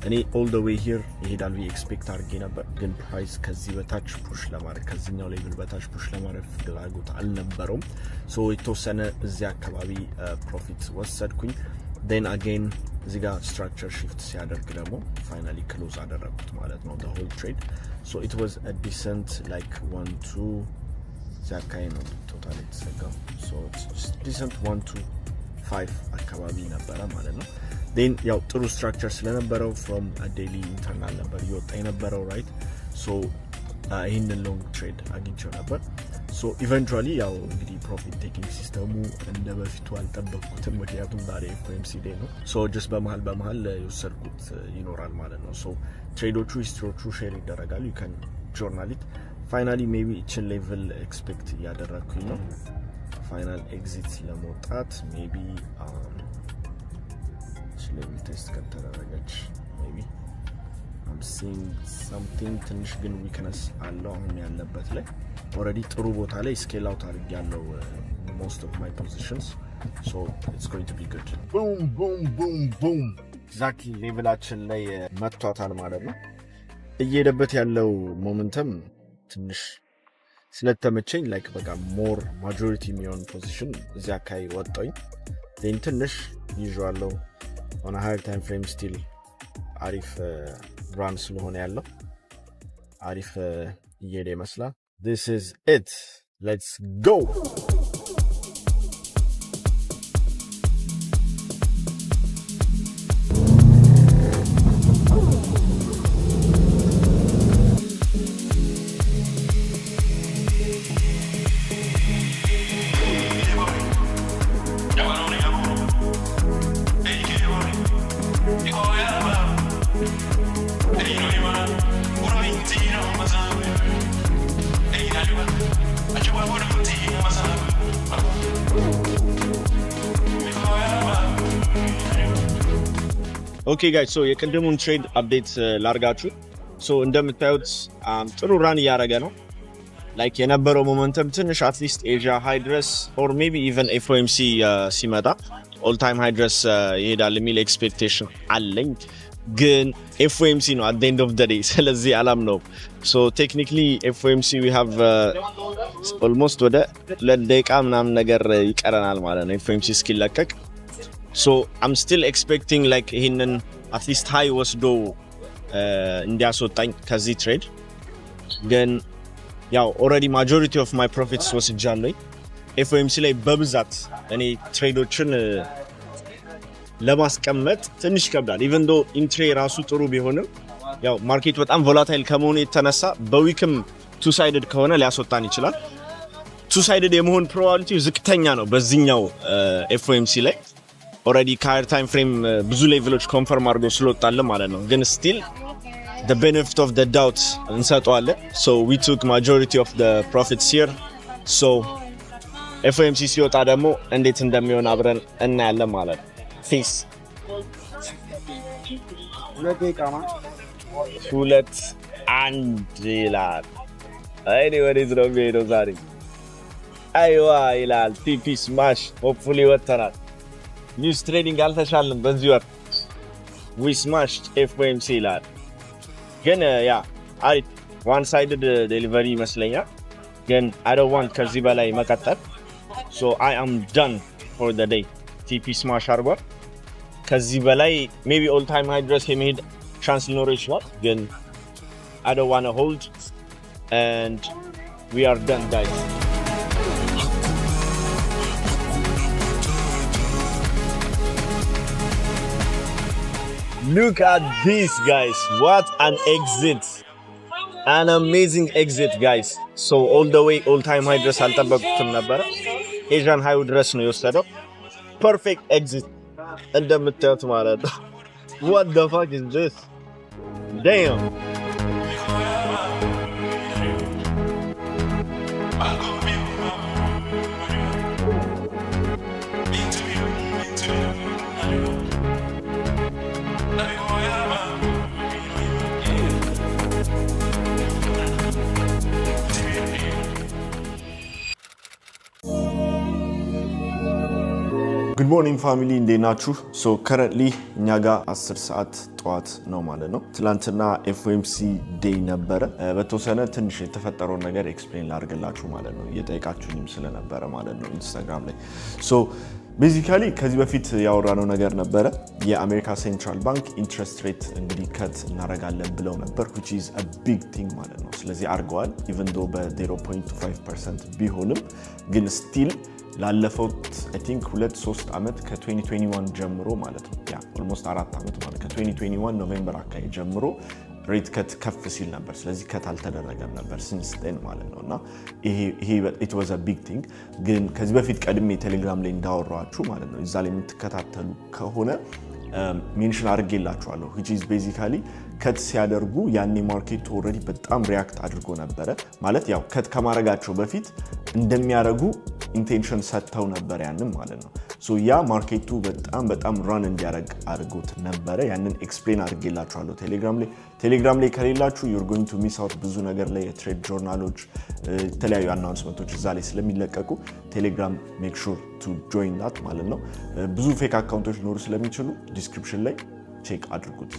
እኔ all the way here ይሄዳል ብዬ ኤክስፔክት አድርጌ ነበር፣ ግን ፕራይስ ከዚህ በታች ፑሽ ለማድረግ ከዚህኛው ሌቭል በታች ፑሽ ለማድረግ ፍላጎት አልነበረውም። so የተወሰነ እዚህ አካባቢ ፕሮፊት ወሰድኩኝ። then again እዚህ ጋር ስትራክቸር ሺፍት ሲያደርግ ደግሞ ፋይናሊ ክሎዝ አደረኩት ማለት ነው the whole trade. so it was a decent like 1 2 ዛካይ ነው ቶታል የተሰጋው። so it's decent 1 2 5 አካባቢ ነበረ ማለት ነው። then ያው ጥሩ ስትራክቸር ስለነበረው from a daily internal ነበር ይወጣ የነበረው right. so ይሄንን ሎንግ ትሬድ አግኝቼው ነበር። so eventually ያው እንግዲህ ፕሮፊት ቴኪንግ ሲስተሙ እንደ በፊቱ አልጠበቅኩትም፣ ምክንያቱም ዛሬ ኤፍኦኤምሲ ዴይ ነው። so just በመሃል የወሰድኩት ይኖራል ማለት ነው። so ትሬዶቹ ሂስትሪዎቹ ሼር ይደረጋሉ፣ you can journal it. finally maybe እችን ሌቭል ኤክስፔክት እያደረኩኝ ነው ፋይናል ኤግዚት ለመውጣት maybe እችን ሌቭል ቴስት ከተደረገች maybe I'm seeing something ትንሽ ግን ዊክነስ አለው አሁን ያለበት ላይ። already ጥሩ ቦታ ላይ ስኬል አውት አድርጌያለሁ most of my positions, so it's going to be good. boom boom boom boom exactly ሌቭላችን ላይ መጥቷታል ማለት ነው። እየሄደበት ያለው ሞመንተም ትንሽ ስለተመቸኝ like በቃ ሞር ማጆሪቲ የሚሆን ፖዚሽን እዚህ አካባቢ ወጣኝ። then ትንሽ ይዤዋለሁ on a higher time frame still አሪፍ ራን ስለሆነ ያለው አሪፍ እየሄደ ይመስላል። This is it. Let's go. ኦኬ ጋይስ ሶ የቅድሙን ትሬድ አፕዴት ላርጋችሁ። ሶ እንደምታዩት ጥሩ ራን እያደረገ ነው። ላይክ የነበረው ሞመንተም ትንሽ አትሊስት ኤዥያ ሃይ ድረስ ኦር ሜቢ ኢቨን ኤፍኦኤምሲ ሲመጣ ኦል ታይም ሃይ ድረስ ይሄዳል የሚል ኤክስፔክቴሽን አለኝ። ግን ኤፍኦኤምሲ ነው at the end of the day ስለዚህ አላም ነው። ሶ ቴክኒካሊ ኤፍኦኤምሲ we have almost ወደ 2 ደቂቃ ምናምን ነገር ይቀረናል ማለት ነው ኤፍኦኤምሲ እስኪለቀቅ። So I'm still expecting like ይሄንን at least high ወስዶ እንዲያስወጣኝ ከዚህ ትሬድ። ግን ያው already majority of my profits ወስጃለሁ ኤፍኦኤምሲ ላይ በብዛት እኔ ትሬዶችን ለማስቀመጥ ትንሽ ይከብዳል። even though ኢንትሬ ራሱ ጥሩ ቢሆንም ያው ማርኬት በጣም ቮላታይል ከመሆኑ የተነሳ በዊክም two sided ከሆነ ሊያስወጣን ይችላል። two sided የመሆን ፕሮባቢሊቲው ዝቅተኛ ነው በዚህኛው ኤፍኦኤምሲ ላይ already higher time frame ብዙ ሌቭሎች ኮንፈርም አድርጎ ስለወጣለ ማለት ነው። ግን still the benefit of the doubt እንሰጠዋለን። so we took majority of the profits here. so FOMC ሲወጣ ደግሞ እንዴት እንደሚሆን አብረን እናያለን ማለት ነው። ፊስ 2-1 ይላል። አይኔ ወዴት ነው የሚሄደው ዛሬ? አይዋ ይላል። ቲፒ ስማሽ ሆፕፉሊ ወጥተናል። ኒውስ ትሬዲንግ አልተሻለም በዚህ ወር። we smashed FOMC ይላል። ግን ያ አሪፍ one sided delivery ይመስለኛል። ግን I don't want ከዚህ በላይ መቀጠል። so I am done for the day. TP smash አርጓል። ከዚህ በላይ maybe all time high ድረስ የመሄድ ቻንስ ሊኖረው ይችላል። ግን I don't want to hold and we are done guys. Look at this guys, what an exit, an amazing exit guys. so all the way all time high ድረስ አልጠበቅኩትም ነበር። ኤዥያን ሃይ ድረስ ነው የወሰደው። perfect exit እንደምታዩት ማለት ነው። what the fuck is this? damn. ጉድ ሞርኒንግ ፋሚሊ እንዴት ናችሁ? ሶ ከረንትሊ እኛ ጋር 10 ሰዓት ጠዋት ነው ማለት ነው። ትላንትና ኤፍኦኤምሲ ዴይ ነበረ። በተወሰነ ትንሽ የተፈጠረውን ነገር ኤክስፕሌን ላድርግላችሁ ማለት ነው። እየጠየቃችሁኝም ስለነበረ ማለት ነው ኢንስታግራም ላይ። ሶ ቤዚካሊ ከዚህ በፊት ያወራነው ነገር ነበረ። የአሜሪካ ሴንትራል ባንክ ኢንትረስት ሬት እንግዲህ ከት እናደርጋለን ብለው ነበር which is a big thing ማለት ነው። ስለዚህ አድርገዋል even though በ0.5% ቢሆንም ግን still ላለፈው I think 2-3 አመት ከ2021 ጀምሮ ማለት ነው ያ almost 4 አመት ማለት ከ2021 ኖቬምበር አካባቢ ጀምሮ ሬት ከት ከፍ ሲል ነበር። ስለዚህ ከት አልተደረገም ነበር since then ማለት ነውና ይሄ it was a big thing። ግን ከዚህ በፊት ቀድሜ ቴሌግራም ላይ እንዳወራችሁ ማለት ነው እዛ ላይ የምትከታተሉ ከሆነ ሜንሽን አድርጌላችኋለሁ which is basically ከት ሲያደርጉ ያኔ ማርኬቱ ኦልሬዲ በጣም ሪያክት አድርጎ ነበረ ማለት ያው ከት ከማረጋቸው በፊት እንደሚያረጉ ኢንቴንሽን ሰጥተው ነበር ያንን ማለት ነው። ሶ ያ ማርኬቱ በጣም ራን እንዲያረግ አድርጎት ነበረ። ያንን ኤክስፕሌን አድርጌላችኋለሁ ቴሌግራም ላይ ከሌላችሁ you're going to miss out ብዙ ነገር ላይ የትሬድ ጆርናሎች የተለያዩ አናውንስመንቶች እዛ ላይ ስለሚለቀቁ ቴሌግራም make sure to join that ማለት ነው። ብዙ ፌክ አካውንቶች ሊኖሩ ስለሚችሉ ዲስክሪፕሽን ላይ ቼክ አድርጉት፣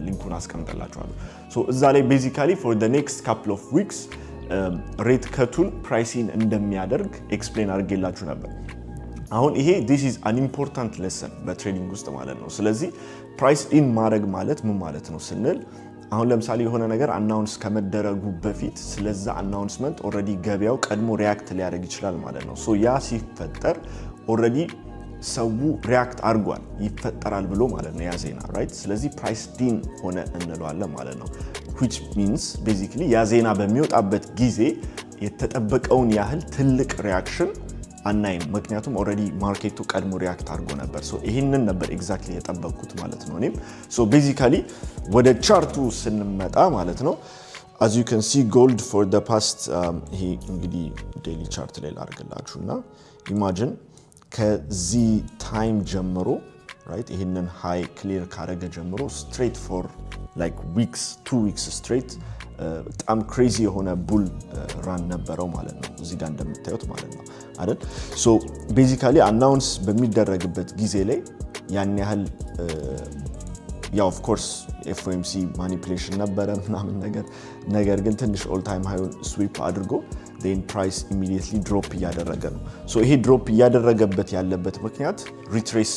ሊንኩን አስቀምጥላችኋለሁ። ሶ እዛ ላይ ቤዚካሊ for the next couple of weeks ሬት ከቱን ፕራይሲን እንደሚያደርግ ኤክስፕሌን አድርጌላችሁ ነበር። አሁን ይሄ this is an important lesson በትሬዲንግ ውስጥ ማለት ነው። ስለዚህ ፕራይስ ኢን ማድረግ ማለት ምን ማለት ነው ስንል አሁን ለምሳሌ የሆነ ነገር አናውንስ ከመደረጉ በፊት ስለዛ አናውንስመንት ኦሬዲ ገበያው ቀድሞ ሪያክት ሊያደርግ ይችላል ማለት ነው። ሶ ያ ሲፈጠር ኦሬዲ ሰው ሪያክት አድርጓል ይፈጠራል ብሎ ማለት ነው ያ ዜና ራይት። ስለዚህ ፕራይስ ዲን ሆነ እንለዋለን ማለት ነው which means basically ያ ዜና በሚወጣበት ጊዜ የተጠበቀውን ያህል ትልቅ ሪያክሽን አናይም፣ ምክንያቱም ኦሬዲ ማርኬቱ ቀድሞ ሪያክት አድርጎ ነበር። ሶ ይሄንን ነበር ኤግዛክትሊ የጠበቅኩት ማለት ነው እኔም። ሶ ቤዚካሊ ወደ ቻርቱ ስንመጣ ማለት ነው as you can see gold for the past ይሄ እንግዲህ ዴይሊ ቻርት ላይ ላድርግላችሁና ኢማጂን ከዚህ ታይም ጀምሮ ራይት ይሄንን ሃይ ክሊር ካረገ ጀምሮ ስትሬት ፎር ላይክ ዊክስ 2 ዊክስ ስትሬት በጣም ክሬዚ የሆነ ቡል ራን ነበረው ማለት ነው እዚህ ጋር እንደምታዩት ማለት ነው አይደል። ሶ ቤዚካሊ አናውንስ በሚደረግበት ጊዜ ላይ ያን ያህል ያ ኦፍ ኮርስ ኤፍኦኤምሲ ማኒፑሌሽን ነበረ ምናምን ነገር ግን ትንሽ ኦል ታይም ሃይን ስዊፕ አድርጎ then price immediately drop እያደረገ ነው። ሶ ይሄ ድሮፕ እያደረገበት ያለበት ምክንያት ሪትሬስ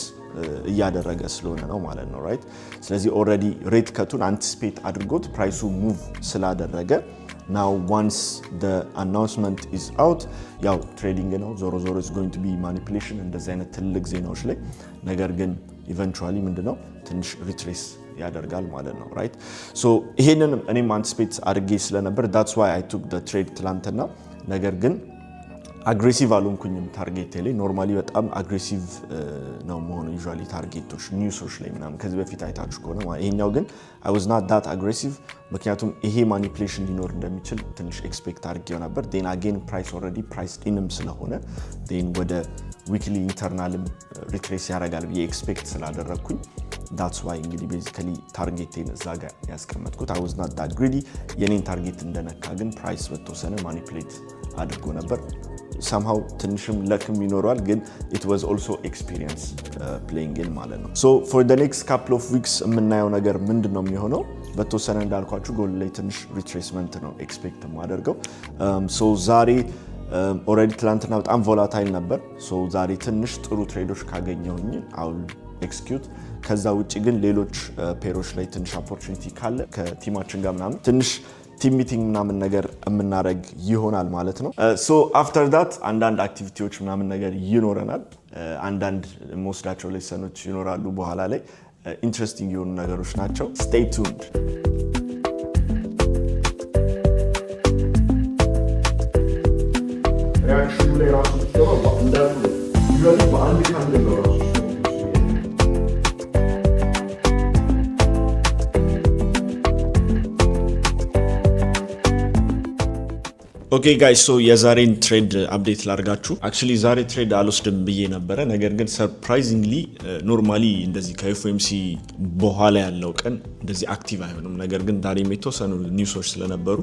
እያደረገ ስለሆነ ነው ማለት ነው ራይት። ስለዚህ ኦልሬዲ ሬት ከቱን አንቲሲፔት አድርጎት ፕራይሱ ሙቭ ስላደረገ now once the announcement is out ያው ትሬዲንግ ነው ዞሮ it's going to be manipulation እንደዚህ አይነት ትልቅ ዜናዎች ላይ ነገር ግን eventually ምንድነው ትንሽ ሪትሬስ ያደርጋል ማለት ነው ራይት። ሶ ይሄንንም እኔም አንቲሲፔት አድርጌ ስለነበር that's why I took the trade ትላንትና። ነገር ግን አግሬሲቭ አልሆንኩኝም ታርጌት ላይ። ኖርማሊ በጣም አግሬሲቭ ነው መሆኑ ዩዥዋሊ ታርጌቶች ኒውሶች ላይ ምናምን ከዚህ በፊት አይታችሁ ከሆነ ማለት ይሄኛው ግን I was not that aggressive ምክንያቱም ይሄ ማኒፑሌሽን ሊኖር እንደሚችል ትንሽ ኤክስፔክት አድርጌው ነበር። then again price already priced inም ስለሆነ then ወደ ዊክሊ ኢንተርናልም ሪትሬስ ያደርጋል ብዬ ኤክስፔክት ስላደረኩኝ that's why እንግዲህ basically ታርጌቴን እዛ ጋር ያስቀመጥኩት I was not that greedy። የኔን ታርጌት እንደነካ ግን ፕራይስ በተወሰነ ማኒፑሌት አድርጎ ነበር። somehow ትንሽም ለክም ይኖራል ግን it was also experience playing in ማለት ነው። so for the next couple of weeks የምናየው ነገር ምንድነው የሚሆነው? በተወሰነ እንዳልኳችሁ ጎል ላይ ትንሽ ሪትሬስመንት ነው ኤክስፔክት ማደርገው። so ዛሬ ኦሬዲ ትላንትና በጣም ቮላታይል ነበር። so ዛሬ ትንሽ ጥሩ ትሬዶች ካገኘሁኝ አውል ኤክስኪዩት። ከዛ ውጪ ግን ሌሎች ፔሮች ላይ ትንሽ ኦፖርቹኒቲ ካለ ከቲማችን ጋር ምናምን ትንሽ ቲም ሚቲንግ ምናምን ነገር የምናደርግ ይሆናል ማለት ነው። ሶ አፍተር ዳት አንዳንድ አክቲቪቲዎች ምናምን ነገር ይኖረናል። አንዳንድ መወስዳቸው ሌሰኖች ይኖራሉ በኋላ ላይ ኢንትረስቲንግ የሆኑ ነገሮች ናቸው። ስቴይ ቱንድ። ሪአክሽኑ ላይ ራሱ ተባባ እንዳሉ ይወሉ በአንድ ካንድ ነው ራሱ ኦኬ ጋይስ ሶ የዛሬን ትሬድ አፕዴት ላርጋችሁ። አክቹሊ ዛሬ ትሬድ አልወስድም ብዬ ነበረ። ነገር ግን ሰርፕራይዚንግሊ ኖርማሊ እንደዚህ ከኤፍኦኤምሲ በኋላ ያለው ቀን እንደዚህ አክቲቭ አይሆንም። ነገር ግን ዛሬ የተወሰኑ ኒውሶች ስለነበሩ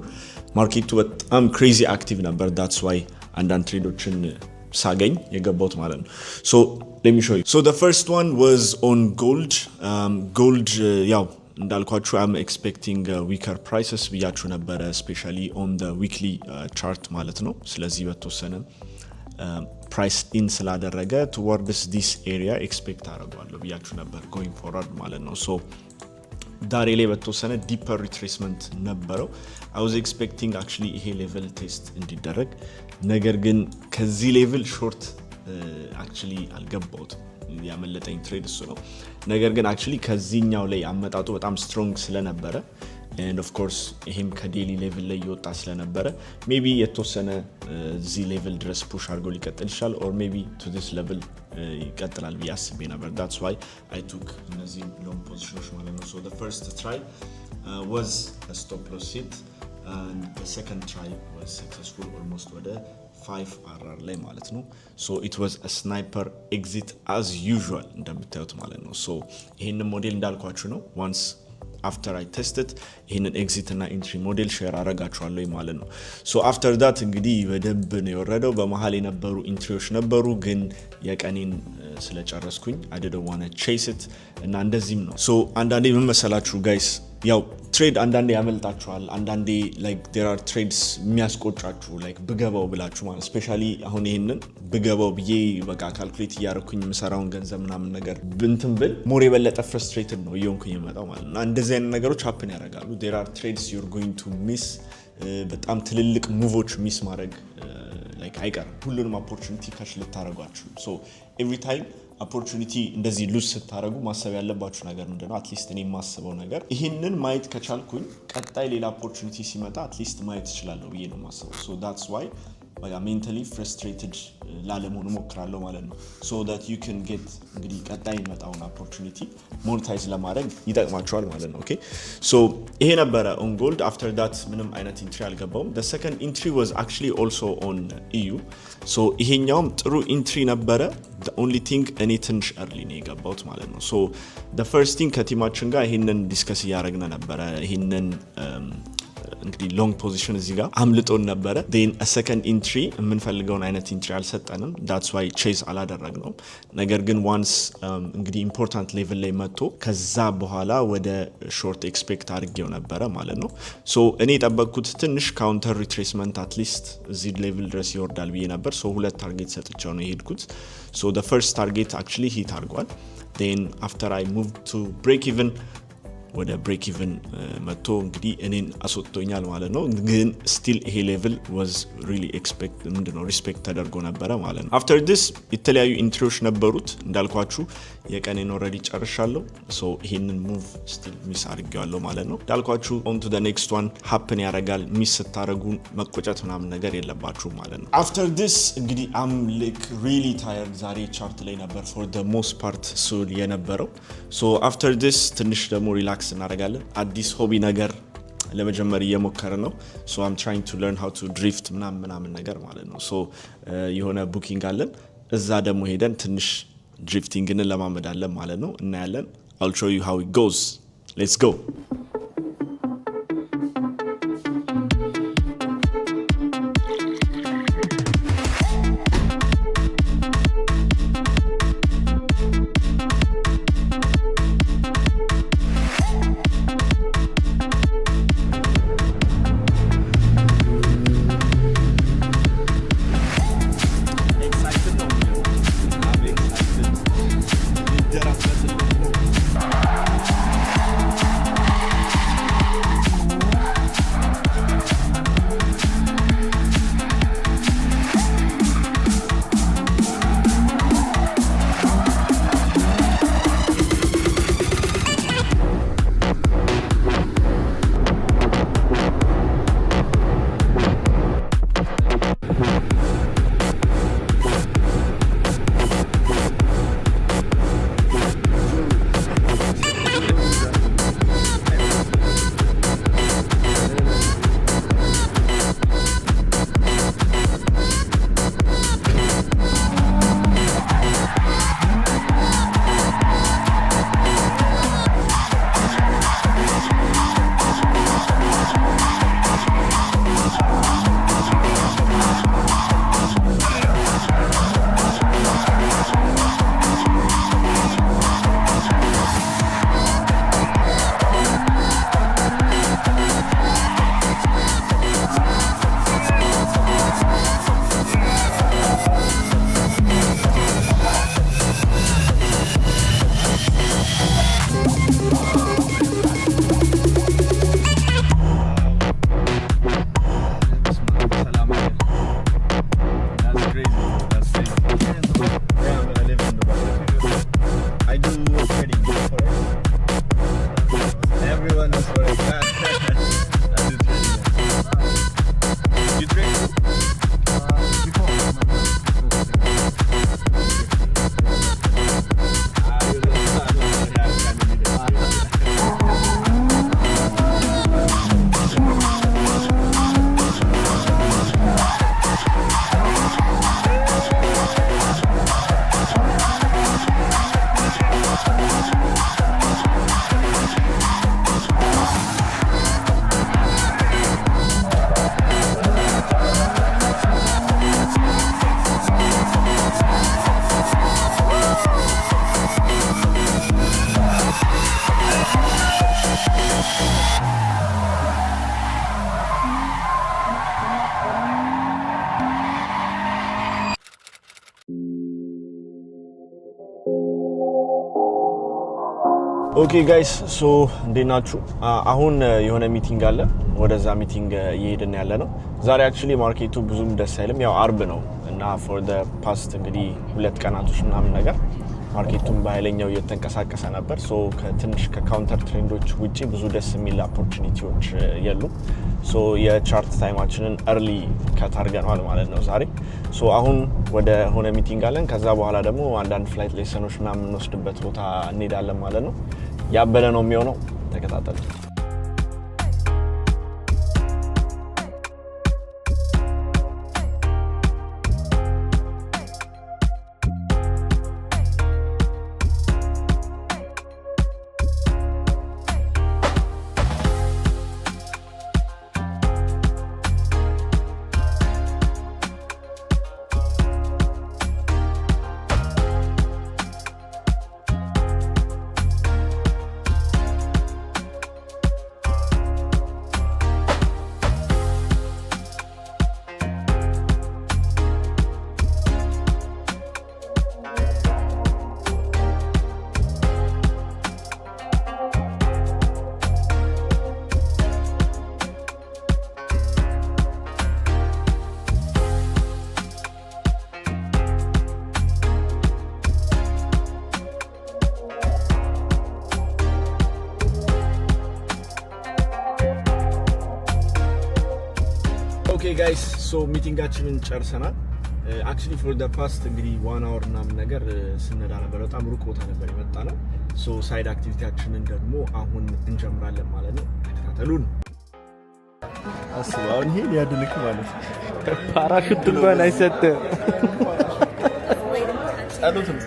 ማርኬቱ በጣም ክሬዚ አክቲቭ ነበር። that's why አንዳንድ ትሬዶችን ሳገኝ የገባሁት ማለት ነው። ሶ let me show you. So the first one was on gold. Gold ያው እንዳልኳችሁ I'm expecting weaker prices ብያችሁ ነበረ especially on the weekly chart ማለት ነው። ስለዚህ በተወሰነ price in ስላደረገ towards this area expect አደርጋለሁ ብያችሁ ነበር going forward ማለት ነው። so ዛሬ ላይ በተወሰነ ዲፐር ሪትሬስመንት ነበረው። I was expecting actually ይሄ ሌቨል ቴስት እንዲደረግ ነገር ግን ከዚህ ሌቨል ሾርት actually አልገባሁትም። ያመለጠኝ ትሬድ እሱ ነው። ነገር ግን actually ከዚህኛው ላይ አመጣጡ በጣም ስትሮንግ ስለነበረ and of course ይሄም ከዴሊ ሌቭል ላይ ይወጣ ስለነበረ maybe የተወሰነ እዚህ ሌቭል ድረስ ፑሽ አድርጎ ሊቀጥል ይችላል or maybe to this level ይቀጥላል ብዬ አስቤ ነበር። that's why I took እነዚህ long positions ማለት ነው። so the first try was a stop loss hit and the second try was successful almost ወደ 5RR ላይ ማለት ነው። so it was a sniper exit as usual እንደምታዩት ማለት ነው። so ይሄንን ሞዴል እንዳልኳችሁ ነው once after I tested ይሄንን ኤግዚት እና ኢንትሪ ሞዴል ሼር አረጋችኋለሁ ማለት ነው። so after that እንግዲህ በደንብ ነው የወረደው። በመሃል የነበሩ ኢንትሪዎች ነበሩ ግን የቀኔን ስለጨረስኩኝ I didn't want to chase it እና እንደዚህም ነው። so አንዳንዴ ምን መሰላችሁ ጋይስ ያው ትሬድ አንዳንዴ ያመልጣችኋል። አንዳንዴ ላይክ there are trades የሚያስቆጫችሁ ላይክ ብገባው ብላችሁ ማለት ስፔሻሊ አሁን ይሄንን ብገባው ብዬ በቃ ካልኩሌት እያደረኩኝ የምሰራውን ገንዘብ ምናምን ነገር ብንትን ብል ሞር የበለጠ ፍረስትሬትድ ነው እየሆንኩኝ የመጣው ማለት ነው። እንደዚህ አይነት ነገሮች ሀፕን ያደርጋሉ። there are trades you're going to miss በጣም ትልልቅ ሙቮች ሚስ ማድረግ ላይክ አይቀርም። ሁሉንም ኦፖርቹኒቲ ካሽ ልታረጓችሁ ሶ ኤቭሪ ታይም ኦፖርቹኒቲ እንደዚህ ሉዝ ስታረጉ ማሰብ ያለባችሁ ነገር ምንድነው? አትሊስት እኔ የማስበው ነገር ይህንን ማየት ከቻልኩኝ ቀጣይ ሌላ ኦፖርቹኒቲ ሲመጣ አትሊስት ማየት እችላለሁ ብዬ ነው የማስበው። ሶ ዳትስ ዋይ በቃ ሜንታሊ ፍረስትሬትድ ላለመሆን እሞክራለሁ ማለት ነው። ሶ ዳት ዩ ካን ጌት እንግዲህ ቀጣይ የሚመጣውን ኦፖርቹኒቲ ሞኔታይዝ ለማድረግ ይጠቅማቸዋል ማለት ነው። ኦኬ ሶ ይሄ ነበረ ኦን ጎልድ። አፍተር ዳት ምንም አይነት ኢንትሪ አልገባውም። the second entry was actually also on EU ሶ ይሄኛውም ጥሩ ኢንትሪ ነበረ። the only thing እኔ ትንሽ early ነው የገባሁት ማለት ነው። ሶ the first thing ከቲማችን ጋር ይሄንን ዲስከስ እያደረግን ነበረ። ይሄንን እንግዲህ ሎንግ ፖዚሽን እዚህ ጋር አምልጦን ነበረ። then a second entry የምንፈልገውን አይነት ኢንትሪ አልሰጠንም። that's why ቼዝ አላደረግነውም። ነገር ግን ዋንስ እንግዲህ ኢምፖርታንት ሌቭል ላይ መጥቶ ከዛ በኋላ ወደ ሾርት ኤክስፔክት አድርጌው ነበረ ማለት ነው። ሶ እኔ የጠበቅኩት ትንሽ ካውንተር ሪትሬስመንት አትሊስት እዚህ ሌቭል ድረስ ይወርዳል ብዬ ነበር። ሶ ሁለት ታርጌት ሰጥቼው ነው የሄድኩት። ሶ the first target actually hit አድርጓል። then after I moved to break even ወደ ብሬክ ኢቨን መጥቶ እንግዲህ እኔን አስወጥቶኛል ማለት ነው። ግን ስቲል ይሄ ሌቭል ዋዝ ሪሊ ኤክስፔክት ምንድነው ሪስፔክት ተደርጎ ነበረ ማለት ነው። አፍተር ዲስ የተለያዩ ኢንትሪዎች ነበሩት እንዳልኳችሁ የቀኔን ኦልሬዲ ጨርሻለሁ። ሶ ይሄንን ሙቭ ስቲል ሚስ አድርጌዋለሁ ማለት ነው። እንዳልኳችሁ ኦን ቱ ዘ ኔክስት ዋን ሀፕን ያደርጋል። ሚስ ስታደርጉ መቆጨት ምናምን ነገር የለባችሁ ማለት ነው። አፍተር ዲስ እንግዲህ አም ላይክ ሪሊ ታየርድ ዛሬ ቻርት ላይ ነበር ፎር ዘ ሞስት ፓርት ሱል የነበረው። ሶ አፍተር ዲስ ትንሽ ደግሞ ሪላክስ እናደርጋለን። አዲስ ሆቢ ነገር ለመጀመር እየሞከረ ነው። ሶ አም ትራይንግ ቱ ለርን ሃው ቱ ድሪፍት ምናምን ነገር ማለት ነው። ሶ የሆነ ቡኪንግ አለን። እዛ ደግሞ ሄደን ትንሽ ድሪፍቲንግን ለማመዳለን ማለት ነው። እናያለን። I'll show you how it goes. Let's go. ኦኬ ጋይስ ሶ እንዴት ናችሁ? አሁን የሆነ ሚቲንግ አለ። ወደዛ ሚቲንግ እየሄድን ያለ ነው። ዛሬ አክቹሊ ማርኬቱ ብዙም ደስ አይልም። ያው አርብ ነው እና ፎር ዘ ፓስት እንግዲህ 2 ቀናቶች ምናምን ነገር ማርኬቱን በኃይለኛው እየተንቀሳቀሰ ነበር። ሶ ከትንሽ ከካውንተር ትሬንዶች ውጪ ብዙ ደስ የሚል ኦፖርቹኒቲዎች የሉም። ሶ የቻርት ታይማችንን early ከታርገናል ማለት ነው ዛሬ። ሶ አሁን ወደ ሆነ ሚቲንግ አለን። ከዛ በኋላ ደግሞ አንዳንድ ፍላይት ሌሰኖች ምናምን የምንወስድበት ቦታ እንሄዳለን ማለት ነው። ያበለ ነው የሚሆነው። ተከታተሉ። ኦኬ ጋይስ ሶ ሚቲንጋችንን ጨርሰናል። አክቹሊ ፎር ዘ ፓስት እንግዲህ 1 hour ምናምን ነገር ስንነዳ ነበር። በጣም ሩቅ ቦታ ነበር የመጣነው። ሶ ሳይድ አክቲቪቲያችንን ደግሞ አሁን እንጀምራለን ማለት ነው። ተከታተሉን። አስበው አሁን ይሄ ሊያድልክ ማለት ፓራሹት እንኳን አይሰጥም። ጸሎት ነው።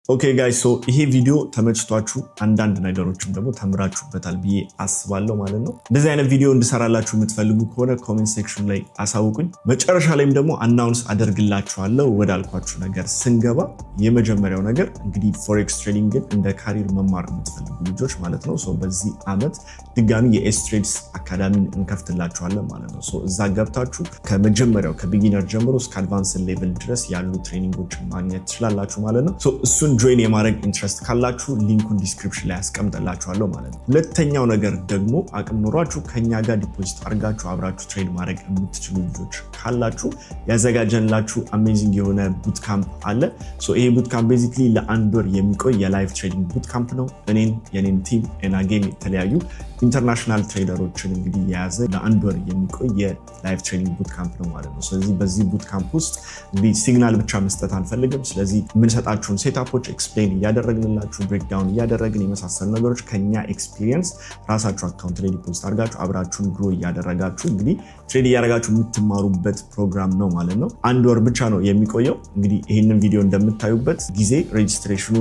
ኦኬ ጋይስ ሶ ይሄ ቪዲዮ ተመችቷችሁ አንዳንድ ነገሮችም ደግሞ ተምራችሁበታል ብዬ አስባለሁ ማለት ነው። እንደዚህ አይነት ቪዲዮ እንድሰራላችሁ የምትፈልጉ ከሆነ ኮሜንት ሴክሽን ላይ አሳውቁኝ። መጨረሻ ላይም ደግሞ አናውንስ አደርግላችኋለሁ ወዳልኳችሁ ነገር ስንገባ። የመጀመሪያው ነገር እንግዲህ ፎሬክስ ትሬዲንግን እንደ ካሪር መማር የምትፈልጉ ልጆች ማለት ነው ሶ በዚህ ዓመት ድጋሚ የኤስትሬድስ አካዳሚን እንከፍትላችኋለን ማለት ነው። ሶ እዛ ገብታችሁ ከመጀመሪያው ከቢጊነር ጀምሮ እስከ አድቫንስ ሌቭል ድረስ ያሉ ትሬኒንጎችን ማግኘት ትችላላችሁ ማለት ነው። ሶ እሱን ጆይን የማድረግ ኢንትረስት ካላችሁ ሊንኩን ዲስክሪፕሽን ላይ አስቀምጥላችኋለሁ ማለት ነው። ሁለተኛው ነገር ደግሞ አቅም ኖሯችሁ ከኛ ጋር ዲፖዚት አድርጋችሁ አብራችሁ ትሬድ ማድረግ የምትችሉ ልጆች ካላችሁ ያዘጋጀንላችሁ አሜዚንግ የሆነ ቡት ካምፕ አለ። ሶ ይሄ ቡት ካምፕ ቤዚክሊ ለ1 ወር የሚቆይ የላይቭ ትሬዲንግ ቡት ካምፕ ነው። እኔን የኔን ቲም እና ጌም የተለያዩ ኢንተርናሽናል ትሬደሮችን እንግዲህ የያዘ ለአንድ ወር የሚቆይ የላይቭ ትሬዲንግ ቡት ካምፕ ነው ማለት ነው። ስለዚህ በዚህ ቡት ካምፕ ውስጥ እንግዲህ ሲግናል ብቻ መስጠት አንፈልግም። ስለዚህ የምንሰጣችሁን ሴታፖች ኤክስፕሌን እያደረግንላችሁ ብሬክዳውን እያደረግን የመሳሰሉ ነገሮች ከኛ ኤክስፒሪየንስ ራሳችሁ አካውንት ላይ ዲፖዚት አድርጋችሁ አብራችሁን ግሮ እያደረጋችሁ እንግዲህ ትሬድ እያደረጋችሁ የምትማሩበት ፕሮግራም ነው ማለት ነው። አንድ ወር ብቻ ነው የሚቆየው። እንግዲህ ይህንን ቪዲዮ እንደምታዩበት ጊዜ ሬጅስትሬሽኑ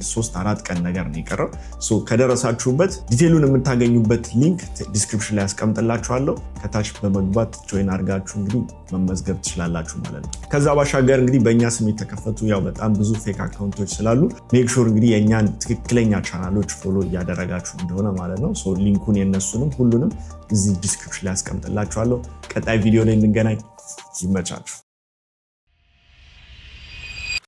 3-4 ቀን ነገር ነው የቀረው። ከደረሳችሁበት ዲቴሉን የምታገኙበት ሊንክ ዲስክሪፕሽን ላይ ያስቀምጥላችኋለሁ። ከታች በመግባት ጆይን አድርጋችሁ እንግዲህ መመዝገብ ትችላላችሁ ማለት ነው። ከዛ ባሻገር እንግዲህ በእኛ ስም የተከፈቱ ያው በጣም ብዙ ፌክ አካውንቶች ስላሉ ሜክ ሹር እንግዲህ የእኛን ትክክለኛ ቻናሎች ፎሎ እያደረጋችሁ እንደሆነ ማለት ነው። ሊንኩን የነሱንም ሁሉንም እዚህ ዲስክሪፕሽን ላይ ያስቀምጥላችኋለሁ። ቀጣይ ቪዲዮ ላይ እንገናኝ። ይመቻችሁ።